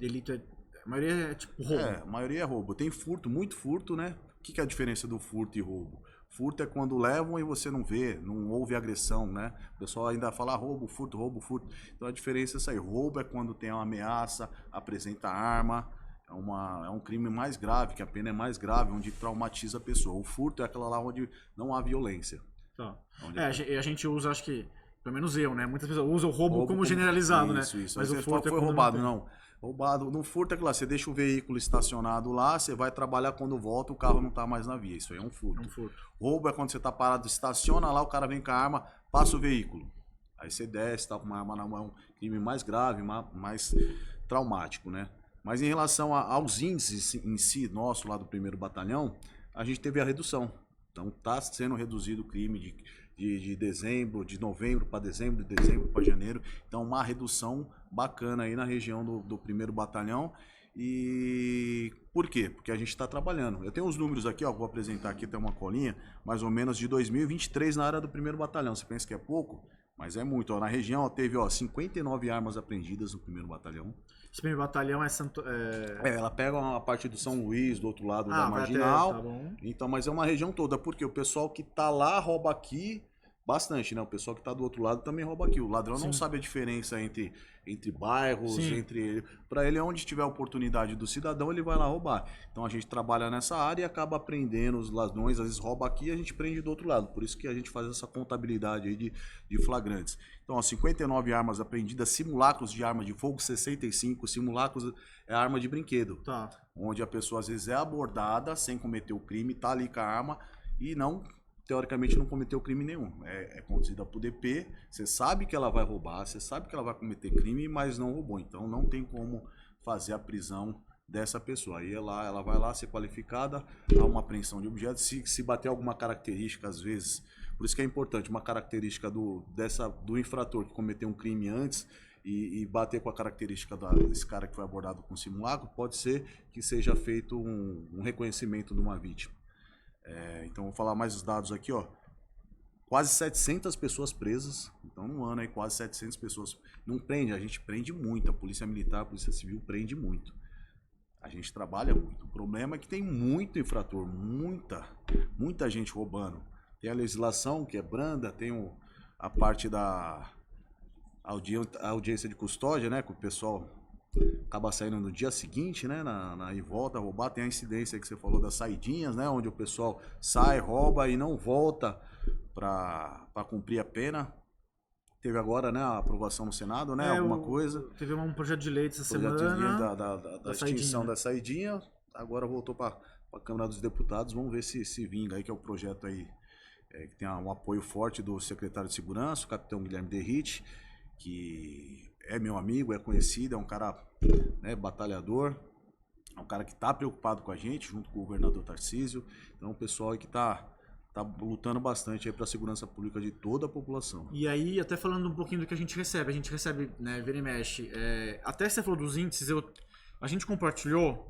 delito, a maioria é tipo roubo. A maioria é roubo. Tem furto, muito furto, né? O que é a diferença do furto e roubo? Furto é quando levam e você não vê, não houve agressão, né? O pessoal ainda fala roubo, furto, roubo, furto. Então a diferença é essa aí. Roubo é quando tem uma ameaça, apresenta arma, é um crime mais grave, que a pena é mais grave, onde traumatiza a pessoa. O furto é aquela lá onde não há violência. Tá. A gente usa, acho que, pelo menos eu, né? Muitas pessoas usam o roubo como generalizado, isso, né? Isso, Mas o furto foi roubado, não. Roubado, no furto é que lá, você deixa o veículo estacionado lá, você vai trabalhar, quando volta o carro não tá mais na via, isso aí é um furto. Roubo é quando você tá parado, estaciona lá, o cara vem com a arma, passa o veículo. Aí você desce, tá com uma arma na mão, um crime mais grave, mais traumático, né? Mas em relação aos índices em si, nosso lá do 1º Batalhão, a gente teve a redução. Então tá sendo reduzido o crime de dezembro, de novembro para dezembro, de dezembro para janeiro. Então uma redução bacana aí na região do 1º Batalhão. E por quê? Porque a gente está trabalhando. Eu tenho os números aqui, ó, vou apresentar aqui, tem uma colinha, mais ou menos de 2023 na área do 1º Batalhão. Você pensa que é pouco? Mas é muito. Ó, na região ó, teve 59 armas apreendidas no 1º Batalhão. Esse 1º Batalhão é Santo... ela pega a parte do São Luís, do outro lado da Marginal. Tá bom. Então, mas é uma região toda, porque o pessoal que tá lá rouba aqui, bastante, né? O pessoal que tá do outro lado também rouba aqui. O ladrão não sabe a diferença entre bairros, para ele, onde tiver oportunidade do cidadão, ele vai lá roubar. Então a gente trabalha nessa área e acaba aprendendo os ladrões, às vezes rouba aqui e a gente prende do outro lado. Por isso que a gente faz essa contabilidade aí de flagrantes. Então, ó, 59 armas apreendidas, simulacros de arma de fogo, 65, simulacros é arma de brinquedo. Tá. Onde a pessoa às vezes é abordada sem cometer o crime, tá ali com a arma e não, teoricamente, não cometeu crime nenhum. É conduzida por DP, você sabe que ela vai roubar, você sabe que ela vai cometer crime, mas não roubou. Então não tem como fazer a prisão dessa pessoa. Aí ela vai lá ser qualificada, há uma apreensão de objetos, se bater alguma característica, às vezes, por isso que é importante, uma característica do infrator que cometeu um crime antes, e bater com a característica desse cara que foi abordado com simulacro, pode ser que seja feito um reconhecimento de uma vítima. Então vou falar mais os dados aqui, ó. Quase 700 pessoas presas. Então no ano aí quase 700 pessoas. Não prende, a gente prende muito. A Polícia Militar, a Polícia Civil prende muito. A gente trabalha muito. O problema é que tem muito infrator, muita gente roubando. Tem a legislação que é branda, tem a parte da audiência de custódia, né, que o pessoal acaba saindo no dia seguinte, né, e volta a roubar. Tem a incidência que você falou das saidinhas, né, onde o pessoal sai, rouba e não volta para cumprir a pena. Teve agora, né, a aprovação no Senado, né, alguma coisa. Teve um projeto de lei essa Projeto semana. de lei da extinção da saidinha. Agora voltou para a Câmara dos Deputados. Vamos ver se vinga aí, que é o projeto aí que tem um apoio forte do secretário de Segurança, o capitão Guilherme Derrite, que é meu amigo, é conhecido, é um cara, né, batalhador, é um cara que está preocupado com a gente, junto com o governador Tarcísio. Então, o pessoal aí que tá lutando bastante para a segurança pública de toda a população. E aí, até falando um pouquinho do que a gente recebe, né, vira e mexe, até você falou dos índices, a gente compartilhou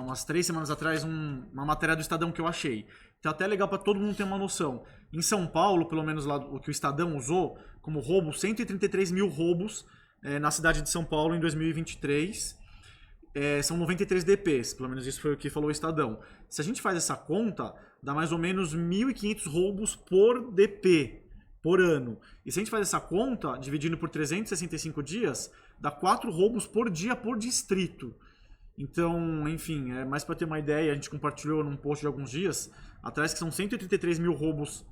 umas 3 semanas atrás uma matéria do Estadão que eu achei. Então até legal para todo mundo ter uma noção. Em São Paulo, pelo menos lá o que o Estadão usou como roubo, 133 mil roubos na cidade de São Paulo em 2023. São 93 DPs, pelo menos isso foi o que falou o Estadão. Se a gente faz essa conta, dá mais ou menos 1.500 roubos por DP, por ano. E se a gente faz essa conta, dividindo por 365 dias, dá 4 roubos por dia por distrito. Então, enfim, mais para ter uma ideia, a gente compartilhou num post de alguns dias atrás que são 133 mil roubos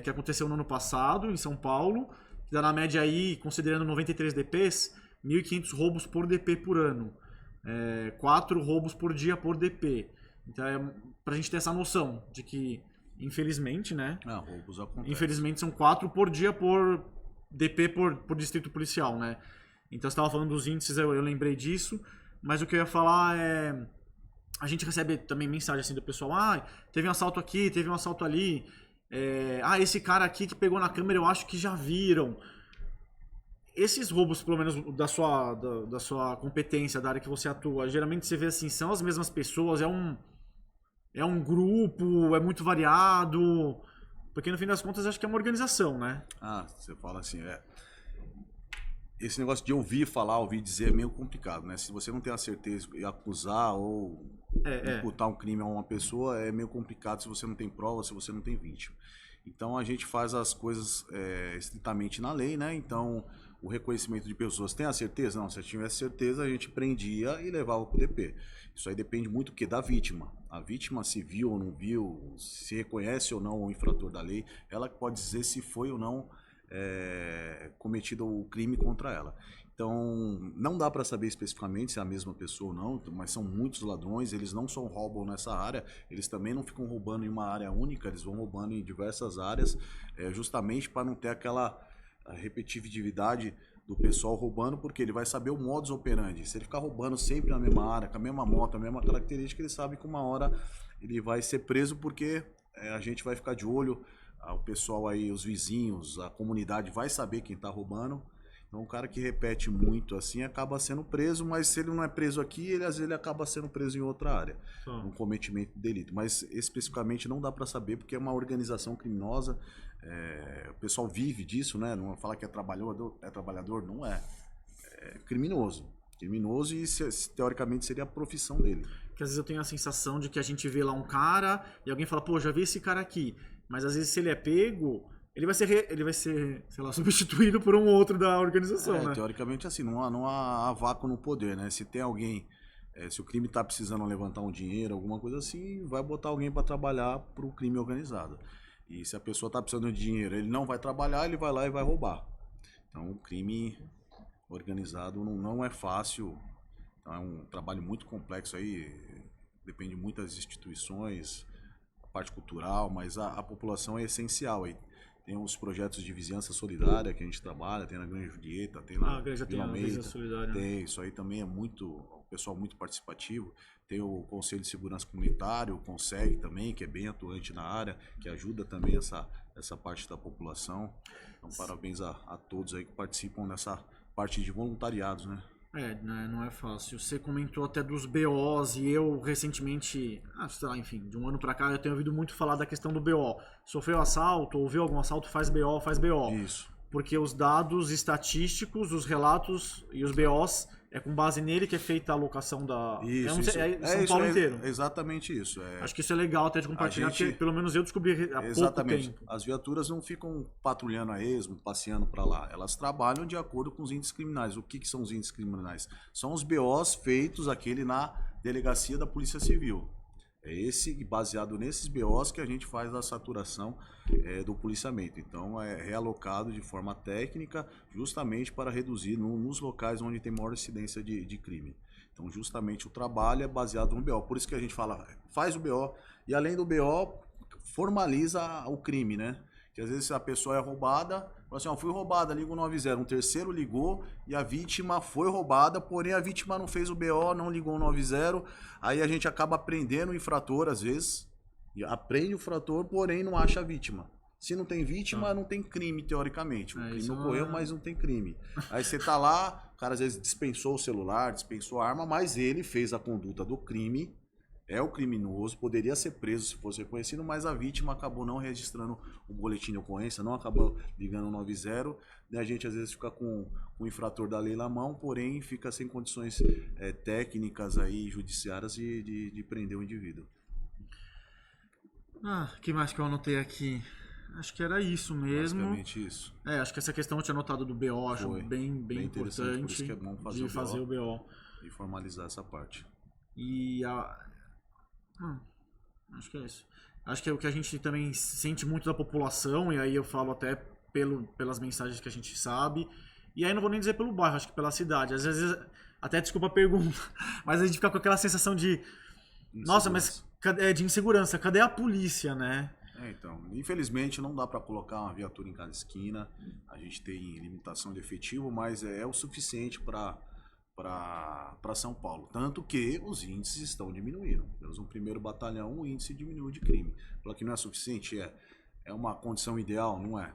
que aconteceu no ano passado em São Paulo, que dá na média aí, considerando 93 DPs, 1.500 roubos por DP por ano. 4 roubos por dia por DP. Então pra gente ter essa noção de que, infelizmente, né? Roubos acontecem. Infelizmente são 4 por dia por DP por distrito policial, né? Então você estava falando dos índices, eu lembrei disso, mas o que eu ia falar a gente recebe também mensagem assim do pessoal, teve um assalto aqui, teve um assalto ali, esse cara aqui que pegou na câmera eu acho que já viram. Esses roubos, pelo menos da sua competência, da área que você atua, geralmente você vê assim, são as mesmas pessoas, é um grupo, é muito variado, porque no fim das contas acho que é uma organização, né? Você fala assim, esse negócio de ouvir falar, ouvir dizer é meio complicado, né? Se você não tem a certeza de acusar ou imputar um crime a uma pessoa, é meio complicado se você não tem prova, se você não tem vítima. Então a gente faz as coisas estritamente na lei, né? Então o reconhecimento de pessoas, tem a certeza? Não, se eu tivesse certeza a gente prendia e levava para o DP. Isso aí depende muito da vítima. A vítima se viu ou não viu, se reconhece ou não o infrator da lei, ela pode dizer se foi ou não cometido o crime contra ela. Então, não dá para saber especificamente se é a mesma pessoa ou não, mas são muitos ladrões, eles não só roubam nessa área, eles também não ficam roubando em uma área única, eles vão roubando em diversas áreas, justamente para não ter aquela repetitividade do pessoal roubando, porque ele vai saber o modus operandi. Se ele ficar roubando sempre na mesma área, com a mesma moto, a mesma característica, ele sabe que uma hora ele vai ser preso, porque a gente vai ficar de olho, o pessoal aí, os vizinhos, a comunidade vai saber quem está roubando. Então, o cara que repete muito assim acaba sendo preso, mas se ele não é preso aqui, às vezes ele acaba sendo preso em outra área, um cometimento de delito. Mas especificamente não dá para saber, porque é uma organização criminosa, o pessoal vive disso, né? Não fala que é trabalhador, não é. É criminoso. Criminoso e teoricamente seria a profissão dele. Que às vezes eu tenho a sensação de que a gente vê lá um cara e alguém fala, pô, já vi esse cara aqui. Mas às vezes se ele é pego, ele vai ser, sei lá, substituído por um outro da organização, né? Teoricamente, assim, não há vácuo no poder, né? Se tem alguém, se o crime está precisando levantar um dinheiro, alguma coisa assim, vai botar alguém para trabalhar para o crime organizado. E se a pessoa está precisando de dinheiro, ele não vai trabalhar, ele vai lá e vai roubar. Então, o crime organizado não é fácil, então, é um trabalho muito complexo aí, depende de muitas instituições, a parte cultural, mas a população é essencial aí. Tem os projetos de vizinhança solidária que a gente trabalha, tem na Grande Julieta, tem na já tem Vila a vizinhança Almeida, solidária. tem, isso aí também é o pessoal muito participativo. Tem o Conselho de Segurança Comunitário, o CONSEG também, que é bem atuante na área, que ajuda também essa parte da população. Então, parabéns a todos aí que participam nessa parte de voluntariados, né? Não é fácil. Você comentou até dos BOs e eu recentemente, sei lá, enfim, de um ano pra cá eu tenho ouvido muito falar da questão do BO. Sofreu assalto, ouviu algum assalto, faz BO, faz BO. Isso. Porque os dados estatísticos, os relatos e os BOs, é com base nele que é feita a alocação da... São Paulo inteiro. Exatamente isso. Acho que isso é legal até de compartilhar, porque pelo menos eu descobri há pouco tempo. As viaturas não ficam patrulhando a esmo, passeando para lá. Elas trabalham de acordo com os índices criminais. O que são os índices criminais? São os BOs feitos na delegacia da Polícia Civil. É baseado nesses BOs que a gente faz a saturação do policiamento. Então é realocado de forma técnica justamente para reduzir nos locais onde tem maior incidência de crime. Então justamente o trabalho é baseado no BO. Por isso que a gente faz o BO e além do BO formaliza o crime, né? Que às vezes a pessoa é roubada, fala assim, fui roubada, liga o 90, um terceiro ligou e a vítima foi roubada, porém a vítima não fez o BO, não ligou o 90, aí a gente acaba prendendo o infrator às vezes, e aprende o infrator, porém não acha a vítima. Se não tem vítima, não tem crime, teoricamente. O crime ocorreu, mas não tem crime. Aí você tá lá, o cara às vezes dispensou o celular, dispensou a arma, mas ele fez a conduta do crime, é o criminoso, poderia ser preso se fosse reconhecido, mas a vítima acabou não registrando o boletim de ocorrência, não acabou ligando o 90, né? A gente às vezes fica com o infrator da lei na mão, porém fica sem condições técnicas aí, judiciárias de prender o indivíduo. O que mais que eu anotei aqui? Acho que era isso mesmo. Basicamente isso. Acho que essa questão eu tinha anotado do BO, acho bem importante, por isso que é bom fazer o BO. E formalizar essa parte. E acho que é isso. Acho que é o que a gente também sente muito da população, e aí eu falo até pelas mensagens que a gente sabe. E aí não vou nem dizer pelo bairro, acho que pela cidade. Às vezes, até desculpa a pergunta, mas a gente fica com aquela sensação de... Nossa, mas de insegurança, cadê a polícia, né? Então, infelizmente não dá para colocar uma viatura em cada esquina. A gente tem limitação de efetivo, mas é o suficiente para São Paulo. Tanto que os índices estão diminuindo. Temos um primeiro batalhão, o índice diminuiu de crime. Falar que não é suficiente, é uma condição ideal, não é.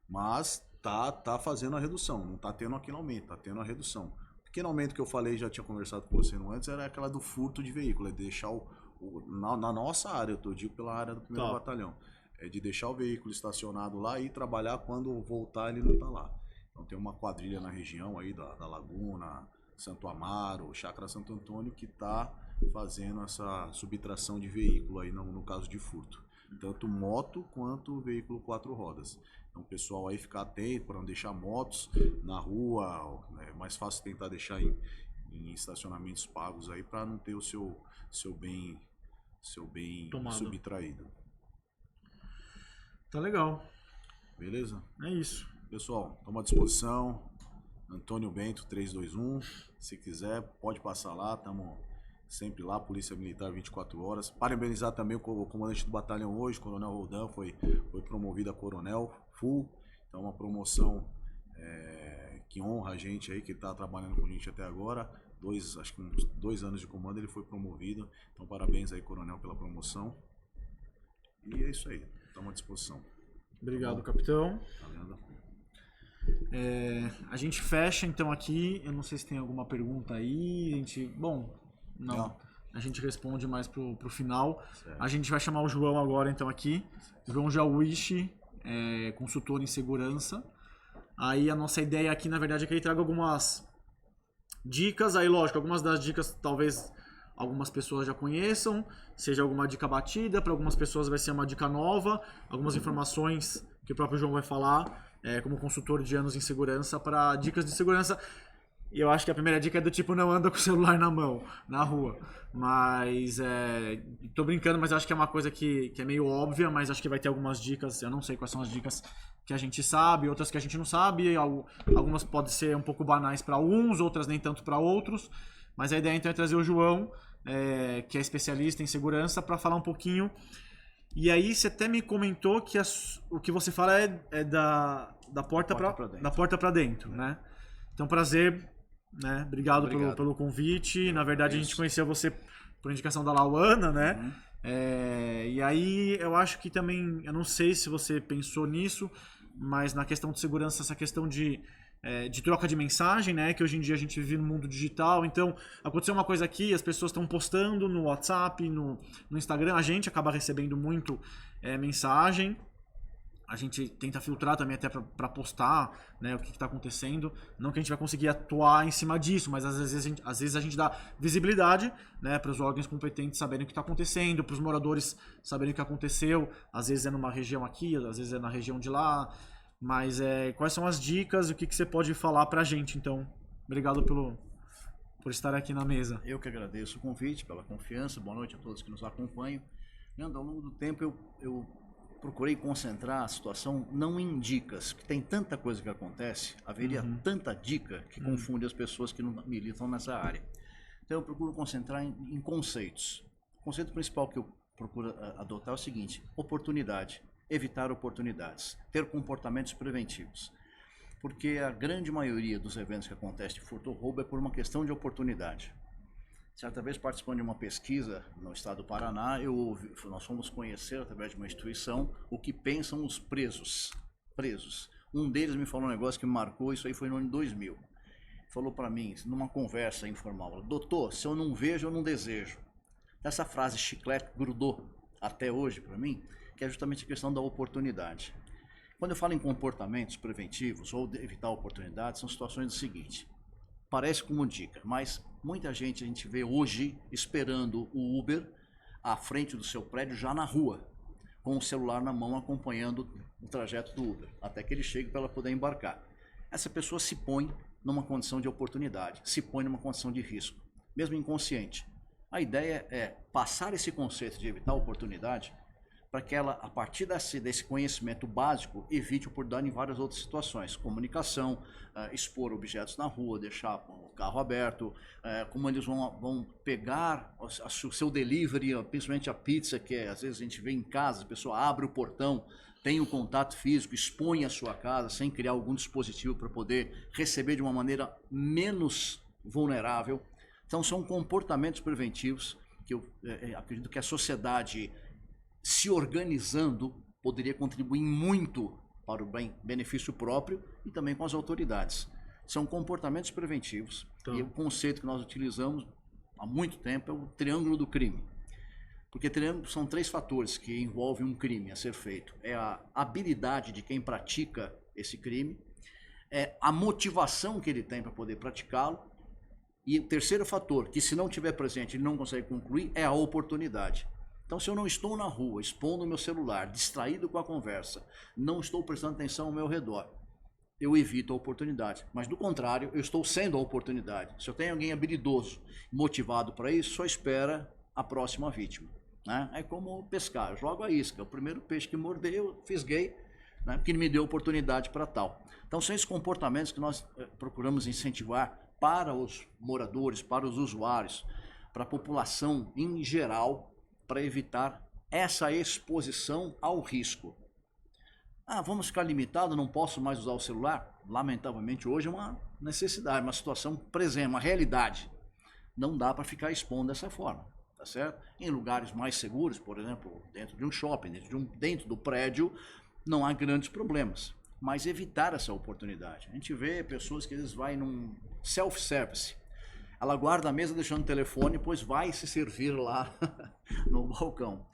Mas tá fazendo a redução, não tá tendo aquele aumento, tá tendo a redução. O pequeno aumento que eu falei, já tinha conversado com você antes, era aquela do furto de veículo, é deixar na nossa área, eu digo pela área do primeiro batalhão, é de deixar o veículo estacionado lá e trabalhar quando voltar ele não tá lá. Então tem uma quadrilha na região aí da Laguna, Santo Amaro, Chácara Santo Antônio, que está fazendo essa subtração de veículo aí no caso de furto. Tanto moto quanto veículo 4 rodas. Então o pessoal aí ficar atento para não deixar motos na rua, é mais fácil tentar deixar em estacionamentos pagos aí para não ter o seu bem tomado, subtraído. Tá legal. Beleza? É isso. Pessoal, estamos à disposição. Antônio Bento 321. Se quiser, pode passar lá. Estamos sempre lá, Polícia Militar 24 horas. Parabenizar também o comandante do batalhão hoje, Coronel Roldan, foi promovido a Coronel Full. Então, uma promoção que honra a gente aí, que está trabalhando com a gente até agora. Acho que uns 2 anos de comando ele foi promovido. Então, parabéns aí, Coronel, pela promoção. E é isso aí. Estamos à disposição. Obrigado, capitão. Tá vendo? A gente fecha então aqui. Eu não sei se tem alguma pergunta aí. Não. A gente responde mais pro final. Certo. A gente vai chamar o João agora então aqui. João Jauichi, consultor em segurança. Aí a nossa ideia aqui, na verdade, é que ele traga algumas dicas. Aí, lógico, algumas das dicas talvez algumas pessoas já conheçam, seja alguma dica batida, para algumas pessoas vai ser uma dica nova, algumas informações que o próprio João vai falar, como consultor de anos em segurança, para dicas de segurança. E eu acho que a primeira dica é do tipo, não anda com o celular na mão, na rua. Mas, tô brincando, mas acho que é uma coisa que é meio óbvia, mas acho que vai ter algumas dicas, eu não sei quais são as dicas que a gente sabe, outras que a gente não sabe, algumas podem ser um pouco banais para uns, outras nem tanto para outros, mas a ideia então é trazer o João, que é especialista em segurança, para falar um pouquinho. E aí você até me comentou que o que você fala é da porta para dentro, né? Então, prazer, né? Obrigado. Pelo convite. Na verdade, a gente conheceu você por indicação da Lauana, né? E aí, eu acho que também, eu não sei se você pensou nisso, mas na questão de segurança, essa questão de troca de mensagem, né? Que hoje em dia a gente vive no mundo digital. Então, aconteceu uma coisa aqui, as pessoas estão postando no WhatsApp, no Instagram, a gente acaba recebendo muito mensagem. A gente tenta filtrar também até para postar, né, o que está acontecendo. Não que a gente vai conseguir atuar em cima disso, mas às vezes a gente dá visibilidade, né, para os órgãos competentes saberem o que está acontecendo, para os moradores saberem o que aconteceu. Às vezes é numa região aqui, às vezes é na região de lá. Mas quais são as dicas, o que você pode falar para a gente, então? Obrigado por estar aqui na mesa. Eu que agradeço o convite, pela confiança. Boa noite a todos que nos acompanham. Leandro, ao longo do tempo eu procurei concentrar a situação não em dicas, que tem tanta coisa que acontece, haveria tanta dica que confunde as pessoas que não militam nessa área. Então eu procuro concentrar em conceitos. O conceito principal que eu procuro adotar é o seguinte: oportunidade, evitar oportunidades, ter comportamentos preventivos. Porque a grande maioria dos eventos que acontecem de furto ou roubo é por uma questão de oportunidade. Certa vez, participando de uma pesquisa no estado do Paraná, nós fomos conhecer, através de uma instituição, o que pensam os presos. Um deles me falou um negócio que me marcou, isso aí foi no ano 2000. Falou para mim, numa conversa informal: doutor, se eu não vejo, eu não desejo. Essa frase chiclete grudou até hoje para mim, que é justamente a questão da oportunidade. Quando eu falo em comportamentos preventivos ou de evitar oportunidades, são situações do seguinte: parece como dica, mas muita gente a gente vê hoje esperando o Uber à frente do seu prédio, já na rua, com o celular na mão, acompanhando o trajeto do Uber, até que ele chegue para ela poder embarcar. Essa pessoa se põe numa condição de oportunidade, se põe numa condição de risco, mesmo inconsciente. A ideia é passar esse conceito de evitar oportunidade para que ela, a partir desse conhecimento básico, evite oportunidade em várias outras situações. Comunicação, expor objetos na rua, deixar o carro aberto, como eles vão pegar o seu delivery, principalmente a pizza, que às vezes a gente vê em casa, a pessoa abre o portão, tem o contato físico, expõe a sua casa sem criar algum dispositivo para poder receber de uma maneira menos vulnerável. Então são comportamentos preventivos que eu acredito que a sociedade, se organizando, poderia contribuir muito para o benefício próprio e também com as autoridades. São comportamentos preventivos. Então, e o conceito que nós utilizamos há muito tempo é o triângulo do crime. Porque são 3 fatores que envolvem um crime a ser feito. É a habilidade de quem pratica esse crime, é a motivação que ele tem para poder praticá-lo, e o terceiro fator, que se não tiver presente ele não consegue concluir, é a oportunidade. Então, se eu não estou na rua, expondo o meu celular, distraído com a conversa, não estou prestando atenção ao meu redor, eu evito a oportunidade. Mas, do contrário, eu estou sendo a oportunidade. Se eu tenho alguém habilidoso, motivado para isso, só espera a próxima vítima. Né? É como pescar, eu jogo a isca. O primeiro peixe que mordeu, eu fisguei, né, porque ele me deu oportunidade para tal. Então, são esses comportamentos que nós procuramos incentivar para os moradores, para os usuários, para a população em geral, para evitar essa exposição ao risco. Vamos ficar limitado, não posso mais usar o celular? Lamentavelmente, hoje é uma necessidade, uma situação presente, uma realidade. Não dá para ficar expondo dessa forma, tá certo? Em lugares mais seguros, por exemplo, dentro de um shopping, dentro do prédio, não há grandes problemas. Mas evitar essa oportunidade. A gente vê pessoas que às vezes vai num self-service. Ela guarda a mesa deixando o telefone, pois vai se servir lá no balcão.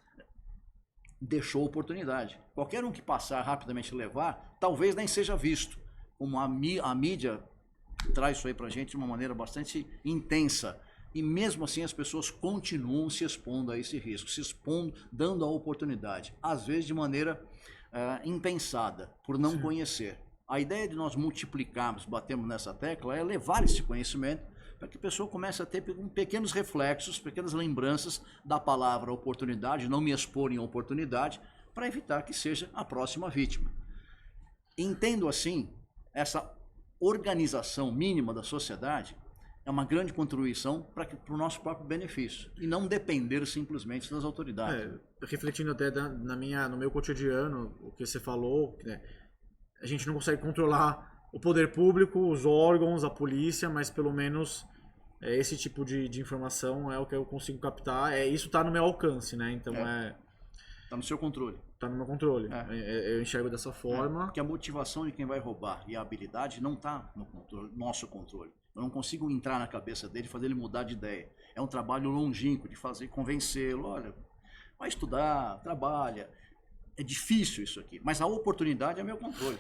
Deixou a oportunidade. Qualquer um que passar rapidamente levar, talvez nem seja visto. Como a mídia traz isso aí pra gente de uma maneira bastante intensa. E mesmo assim as pessoas continuam se expondo a esse risco, se expondo, dando a oportunidade, às vezes de maneira impensada, por não conhecer. A ideia de nós multiplicarmos, batermos nessa tecla, é levar esse conhecimento para que a pessoa comece a ter pequenos reflexos, pequenas lembranças da palavra oportunidade, não me expor em oportunidade, para evitar que seja a próxima vítima. Entendo assim, essa organização mínima da sociedade é uma grande contribuição para o nosso próprio benefício e não depender simplesmente das autoridades. Refletindo até no meu cotidiano, o que você falou, né, a gente não consegue controlar o poder público, os órgãos, a polícia, mas pelo menos esse tipo de informação é o que eu consigo captar. Isso está no meu alcance, né? Então Está no seu controle. Está no meu controle. Eu enxergo dessa forma. Porque a motivação de quem vai roubar e a habilidade não está no nosso controle. Eu não consigo entrar na cabeça dele e fazer ele mudar de ideia. É um trabalho longínquo de fazer, convencê-lo. Olha, vai estudar, trabalha. É difícil isso aqui, mas a oportunidade é meu controle.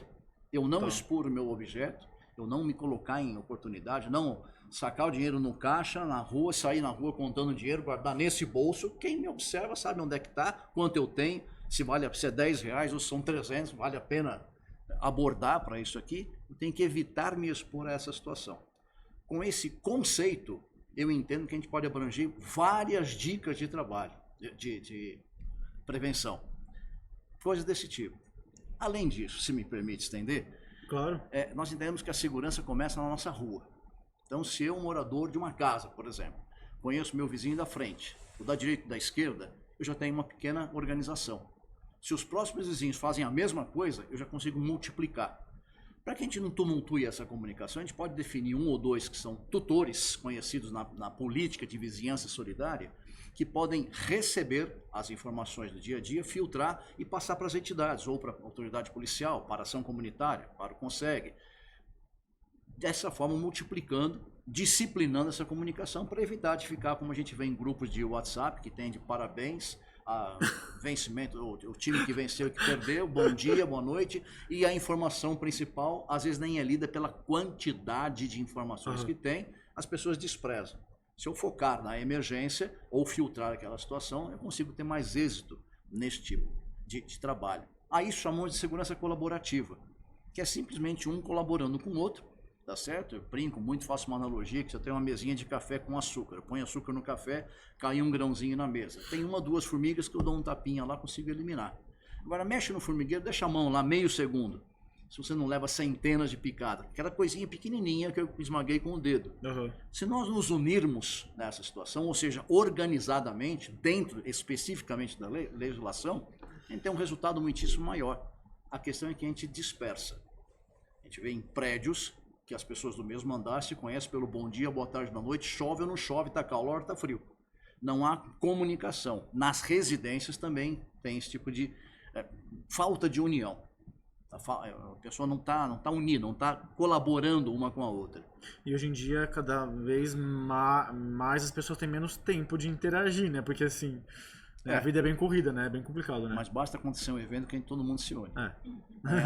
Eu não expor o meu objeto, eu não me colocar em oportunidade, não sacar o dinheiro no caixa, na rua, sair na rua contando dinheiro, guardar nesse bolso. Quem me observa sabe onde é que está, quanto eu tenho, se é 10 reais ou são 300, vale a pena abordar para isso aqui. Eu tenho que evitar me expor a essa situação. Com esse conceito, eu entendo que a gente pode abranger várias dicas de trabalho, de prevenção. Coisas desse tipo. Além disso, se me permite estender, claro. Nós entendemos que a segurança começa na nossa rua. Então, se eu, morador de uma casa, por exemplo, conheço meu vizinho da frente, o da direita e da esquerda, eu já tenho uma pequena organização. Se os próximos vizinhos fazem a mesma coisa, eu já consigo multiplicar. Para que a gente não tumultue essa comunicação, a gente pode definir um ou dois que são tutores conhecidos na política de vizinhança solidária, que podem receber as informações do dia a dia, filtrar e passar para as entidades, ou para a autoridade policial, para a ação comunitária, para o CONSEG. Dessa forma, multiplicando, disciplinando essa comunicação para evitar de ficar como a gente vê em grupos de WhatsApp, que tem de parabéns, vencimento, o time que venceu e que perdeu, bom dia, boa noite, e a informação principal às vezes nem é lida pela quantidade de informações que tem, as pessoas desprezam. Se eu focar na emergência ou filtrar aquela situação, eu consigo ter mais êxito nesse tipo de trabalho. Aí chamamos de segurança colaborativa, que é simplesmente um colaborando com o outro, tá certo? Eu brinco muito, faço uma analogia que você tem uma mesinha de café com açúcar. Eu ponho açúcar no café, cai um grãozinho na mesa. Tem uma, duas formigas que eu dou um tapinha lá, consigo eliminar. Agora mexe no formigueiro, deixa a mão lá meio segundo. Se você não leva centenas de picadas. Aquela coisinha pequenininha que eu esmaguei com o dedo. Se nós nos unirmos nessa situação, ou seja, organizadamente, dentro especificamente da legislação, a gente tem um resultado muitíssimo maior. A questão é que a gente dispersa. A gente vê em prédios que as pessoas do mesmo andar se conhecem pelo bom dia, boa tarde, boa noite, chove ou não chove, está calor, está frio. Não há comunicação. Nas residências também tem esse tipo de falta de união. A pessoa não tá unida, não está colaborando uma com a outra. E hoje em dia, cada vez mais as pessoas têm menos tempo de interagir, né? Porque assim, a vida é bem corrida, né? É bem complicado, né? Mas basta acontecer um evento que todo mundo se une.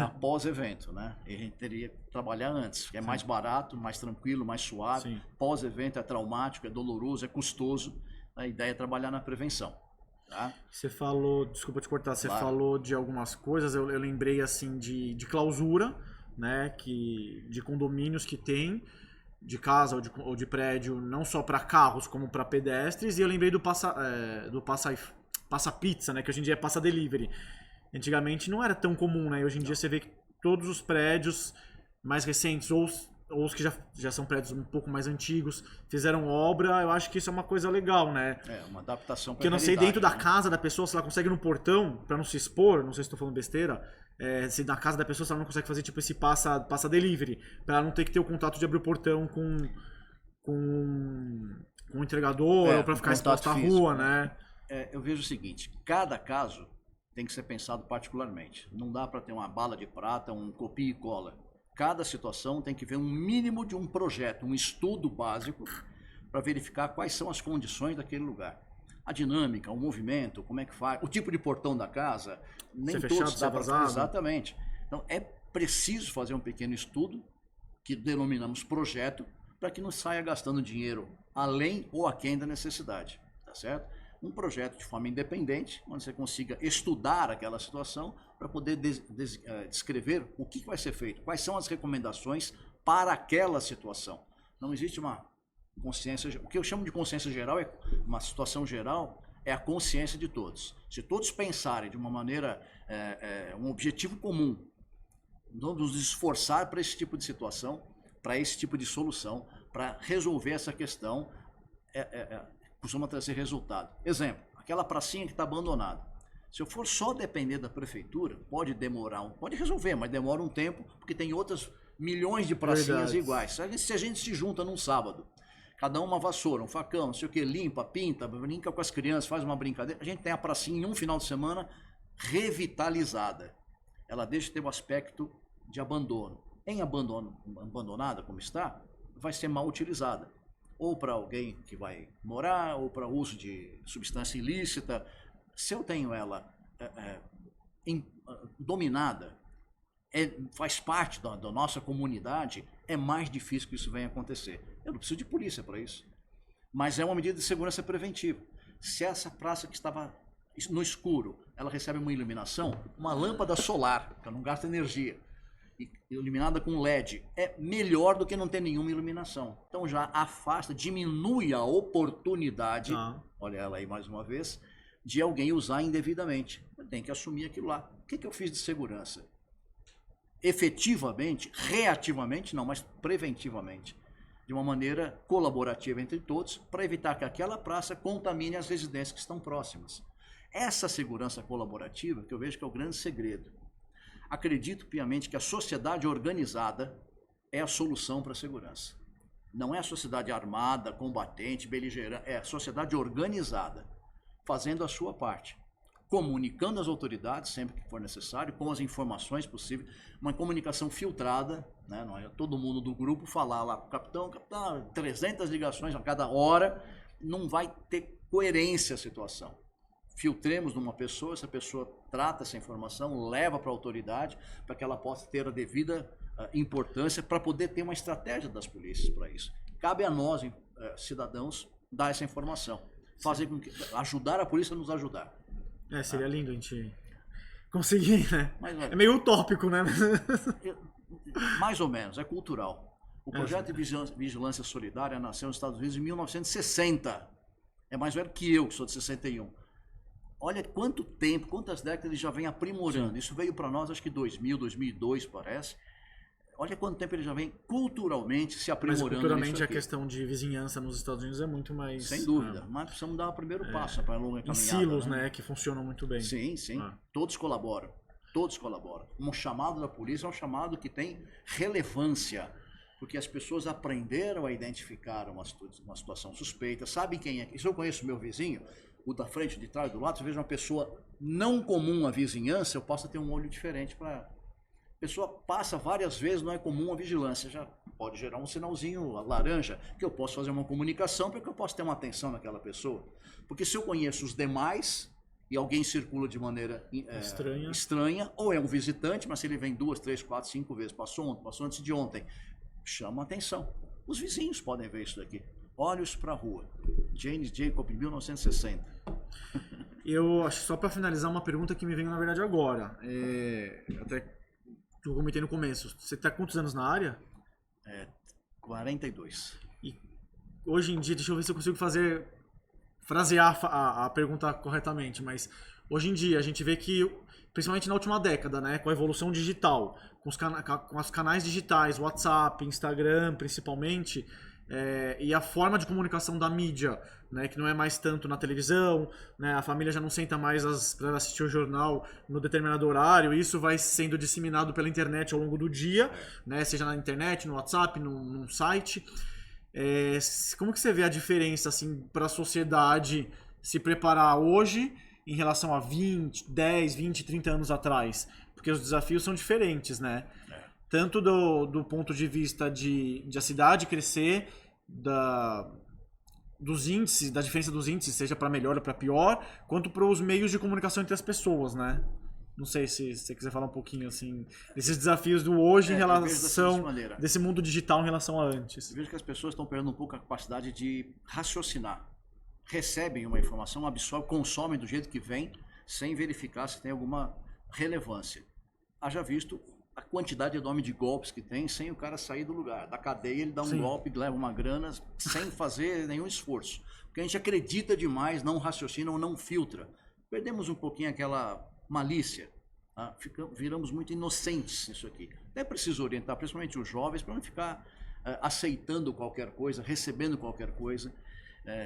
Após evento, né? E a gente teria que trabalhar antes, que é mais barato, mais tranquilo, mais suave. Pós-evento é traumático, é doloroso, é custoso. A ideia é trabalhar na prevenção. Tá? Você falou, desculpa te cortar, você falou de algumas coisas, eu lembrei assim de clausura, né, de condomínios que tem, de casa ou de prédio, não só para carros como para pedestres, e eu lembrei do passa-pizza, né, que hoje em dia é passa-delivery. Antigamente não era tão comum, né, e hoje em dia você vê que todos os prédios mais recentes ou os que já são prédios um pouco mais antigos, fizeram obra. Eu acho que isso é uma coisa legal, né? Uma adaptação. Porque eu não sei, dentro da casa da pessoa, se ela consegue no portão, pra não se expor, não sei se estou falando besteira, se na casa da pessoa se ela não consegue fazer tipo esse passa delivery, pra ela não ter que ter o contato de abrir o portão com o entregador, ou pra ficar exposto à rua, né? Eu vejo o seguinte, cada caso tem que ser pensado particularmente. Não dá para ter uma bala de prata, um copia e cola. Cada situação tem que ver um mínimo de um projeto, um estudo básico para verificar quais são as condições daquele lugar. A dinâmica, o movimento, como é que faz, o tipo de portão da casa, nem todos dá para fazer. Exatamente. Então é preciso fazer um pequeno estudo, que denominamos projeto, para que não saia gastando dinheiro além ou aquém da necessidade, tá certo? Um projeto de forma independente, onde você consiga estudar aquela situação para poder descrever o que vai ser feito, quais são as recomendações para aquela situação. Não existe uma consciência, o que eu chamo de consciência geral é uma situação geral, é a consciência de todos. Se todos pensarem de uma maneira, um objetivo comum, nos esforçar para esse tipo de situação, para esse tipo de solução, para resolver essa questão, costuma trazer resultado. Exemplo, aquela pracinha que está abandonada. Se eu for só depender da prefeitura, pode demorar, pode resolver, mas demora um tempo, porque tem outras milhões de pracinhas iguais. Se a gente se junta num sábado, cada uma vassoura, um facão, não sei o que, limpa, pinta, brinca com as crianças, faz uma brincadeira, a gente tem a pracinha em um final de semana revitalizada. Ela deixa de ter o aspecto de abandono. Abandonada como está, vai ser mal utilizada. Ou para alguém que vai morar, ou para uso de substância ilícita. Se eu tenho ela dominada, faz parte da nossa comunidade, é mais difícil que isso venha acontecer. Eu não preciso de polícia para isso. Mas é uma medida de segurança preventiva. Se essa praça que estava no escuro, ela recebe uma iluminação, uma lâmpada solar, que não gasta energia, iluminada com LED, é melhor do que não ter nenhuma iluminação. Então já afasta, diminui a oportunidade, olha ela aí mais uma vez, de alguém usar indevidamente. Tem que assumir aquilo lá. O que eu fiz de segurança? Efetivamente, reativamente não, mas preventivamente, de uma maneira colaborativa entre todos, para evitar que aquela praça contamine as residências que estão próximas. Essa segurança colaborativa que eu vejo que é o grande segredo. Acredito piamente que a sociedade organizada é a solução para a segurança. Não é a sociedade armada, combatente, beligerante, é a sociedade organizada, fazendo a sua parte, comunicando às autoridades sempre que for necessário, com as informações possíveis, uma comunicação filtrada, né? Não é todo mundo do grupo falar lá, capitão, 300 ligações a cada hora, não vai ter coerência a situação. Filtremos numa pessoa, essa pessoa trata essa informação, leva para a autoridade, para que ela possa ter a devida importância, para poder ter uma estratégia das polícias para isso. Cabe a nós, cidadãos, dar essa informação, fazer com que, ajudar a polícia a nos ajudar. Seria lindo a gente conseguir, né? Mas, é meio utópico, né? Mais ou menos, é cultural. O projeto de vigilância solidária nasceu nos Estados Unidos em 1960. É mais velho que eu, que sou de 61. Olha quanto tempo, quantas décadas ele já vem aprimorando. Isso veio para nós, acho que 2000, 2002, parece. Olha quanto tempo ele já vem culturalmente se aprimorando. Mas culturalmente a questão de vizinhança nos Estados Unidos é muito mais... Sem dúvida, mas precisamos dar o primeiro passo para a longa caminhada. Silos, né, que funcionam muito bem. Sim, sim. Todos colaboram. Todos colaboram. Um chamado da polícia é um chamado que tem relevância, porque as pessoas aprenderam a identificar uma situação suspeita, sabem quem é. Se eu conheço meu vizinho, o da frente, de trás, do lado, se eu vejo uma pessoa não comum à vizinhança, eu posso ter um olho diferente para ela. A pessoa passa várias vezes, não é comum a vigilância, já pode gerar um sinalzinho laranja, que eu posso fazer uma comunicação, porque eu posso ter uma atenção naquela pessoa. Porque se eu conheço os demais e alguém circula de maneira estranha, ou é um visitante, mas se ele vem 2, 3, 4, 5 vezes, passou ontem, passou antes de ontem, chama atenção. Os vizinhos podem ver isso daqui. Olhos para a rua. James Jacob, 1960. Eu acho, só para finalizar, uma pergunta que me veio na verdade agora. Até que eu comentei no começo. Você está quantos anos na área? 42. E hoje em dia, deixa eu ver se eu consigo frasear a pergunta corretamente, mas hoje em dia a gente vê que, principalmente na última década, né, com a evolução digital, com os canais digitais, WhatsApp, Instagram principalmente, e a forma de comunicação da mídia, né, que não é mais tanto na televisão, né, a família já não senta mais para assistir o jornal no determinado horário, isso vai sendo disseminado pela internet ao longo do dia, né, seja na internet, no WhatsApp, num site. Como que você vê a diferença assim, para a sociedade se preparar hoje em relação a 10, 20, 30 anos atrás? Porque os desafios são diferentes, né? Tanto do ponto de vista de a cidade crescer, dos índices, da diferença dos índices, seja para melhor ou para pior, quanto para os meios de comunicação entre as pessoas, né? Não sei se você quiser falar um pouquinho assim desses desafios do hoje em eu vejo da seguinte relação maneira. desse mundo digital em relação a antes. Eu vejo que as pessoas estão perdendo um pouco a capacidade de raciocinar. Recebem uma informação, absorvem, consomem do jeito que vem, sem verificar se tem alguma relevância. Haja visto a quantidade enorme de golpes que tem sem o cara sair do lugar. Da cadeia ele dá um golpe, leva uma grana sem fazer nenhum esforço. Porque a gente acredita demais, não raciocina ou não filtra. Perdemos um pouquinho aquela malícia. Tá? Viramos muito inocentes nisso aqui. É preciso orientar, principalmente os jovens, para não ficar aceitando qualquer coisa, recebendo qualquer coisa.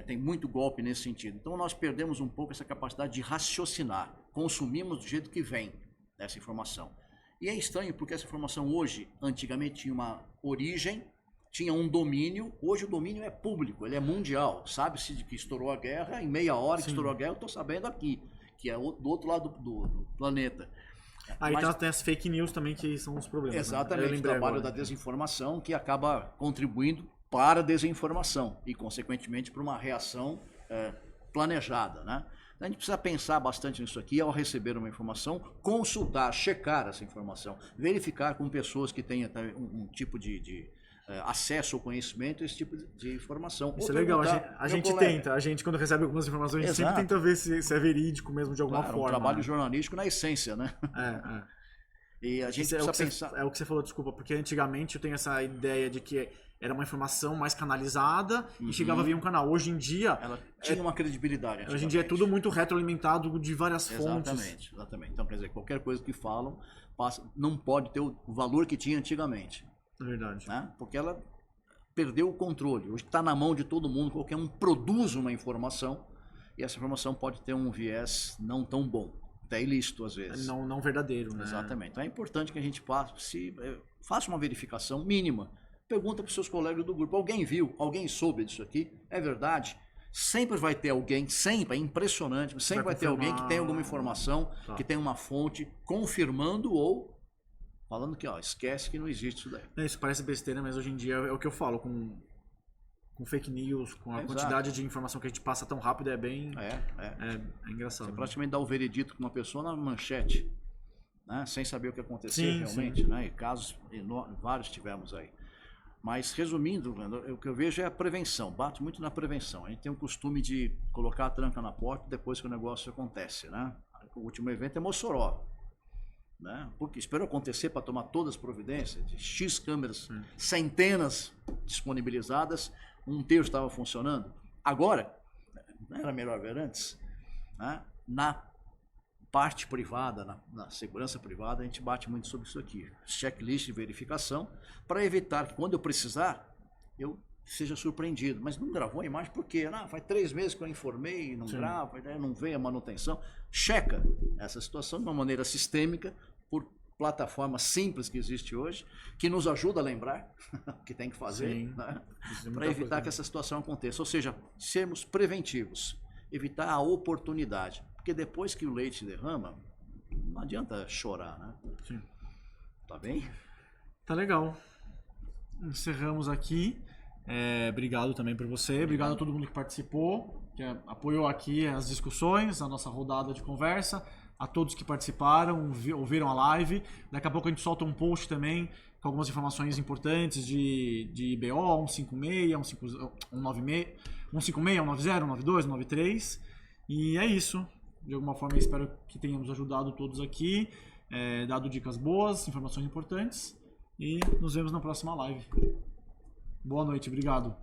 Tem muito golpe nesse sentido. Então nós perdemos um pouco essa capacidade de raciocinar. Consumimos do jeito que vem essa informação. E é estranho porque essa informação hoje, antigamente tinha uma origem, tinha um domínio, hoje o domínio é público, ele é mundial. Sabe-se de que estourou a guerra, em meia hora que estourou a guerra, eu estou sabendo aqui, que é do outro lado do planeta. Aí tem as fake news também que são os problemas. Exatamente, Né? o trabalho da desinformação que acaba contribuindo para a desinformação e, consequentemente, para uma reação planejada, né? A gente precisa pensar bastante nisso aqui ao receber uma informação, consultar, checar essa informação, verificar com pessoas que tenham um tipo de acesso ao conhecimento, esse tipo de informação. Isso é legal, a gente tenta, a gente quando recebe algumas informações, a gente sempre tenta ver se é verídico mesmo de alguma forma. É um trabalho jornalístico na essência, né? E a gente precisa pensar... É o que você falou, desculpa, porque antigamente eu tenho essa ideia de que era uma informação mais canalizada e chegava via um canal. Hoje em dia... Ela tinha uma credibilidade. Hoje em dia é tudo muito retroalimentado de várias fontes. Exatamente. Então, quer dizer, qualquer coisa que falam não pode ter o valor que tinha antigamente. É verdade. Né? Porque ela perdeu o controle. Hoje está na mão de todo mundo, qualquer um produz uma informação e essa informação pode ter um viés não tão bom. Até ilícito, às vezes. Não verdadeiro, né? Exatamente. Então é importante que a gente faça uma verificação mínima. Pergunta para os seus colegas do grupo. Alguém viu? Alguém soube disso aqui? É verdade? Sempre vai ter alguém, sempre, é impressionante, sempre vai ter alguém que tem alguma informação, que tem uma fonte confirmando ou falando que, esquece que não existe isso daí. Isso parece besteira, mas hoje em dia é o que eu falo, com fake news, com a quantidade de informação que a gente passa tão rápido, é bem... É engraçado. Você praticamente dá o veredito com uma pessoa na manchete, né? Sem saber o que aconteceu realmente, sim. Né? E casos vários tivemos aí. Mas, resumindo, o que eu vejo é a prevenção, bato muito na prevenção. A gente tem o costume de colocar a tranca na porta depois que o negócio acontece, né? O último evento é Mossoró, né? Porque espero acontecer para tomar todas as providências, de X câmeras, centenas disponibilizadas, um terço estava funcionando. Agora, não era melhor ver antes, né? Na parte privada, na segurança privada, a gente bate muito sobre isso aqui. Checklist de verificação, para evitar que quando eu precisar, eu seja surpreendido. Mas não gravou a imagem porque faz 3 meses que eu informei, não grava, não veio a manutenção. Checa essa situação de uma maneira sistêmica, por plataforma simples que existe hoje, que nos ajuda a lembrar o que tem que fazer, né? Para evitar que essa situação aconteça. Ou seja, sermos preventivos, evitar a oportunidade. Porque depois que o leite derrama, não adianta chorar, né? Sim. Tá bem? Tá legal. Encerramos aqui. Obrigado também por você. Obrigado a todo mundo que participou, que apoiou aqui as discussões, a nossa rodada de conversa. A todos que participaram, ouviram a live. Daqui a pouco a gente solta um post também com algumas informações importantes de IBO, 156, 156, 190, 192, 193. E é isso. De alguma forma, eu espero que tenhamos ajudado todos aqui, dado dicas boas, informações importantes. E nos vemos na próxima live. Boa noite, obrigado.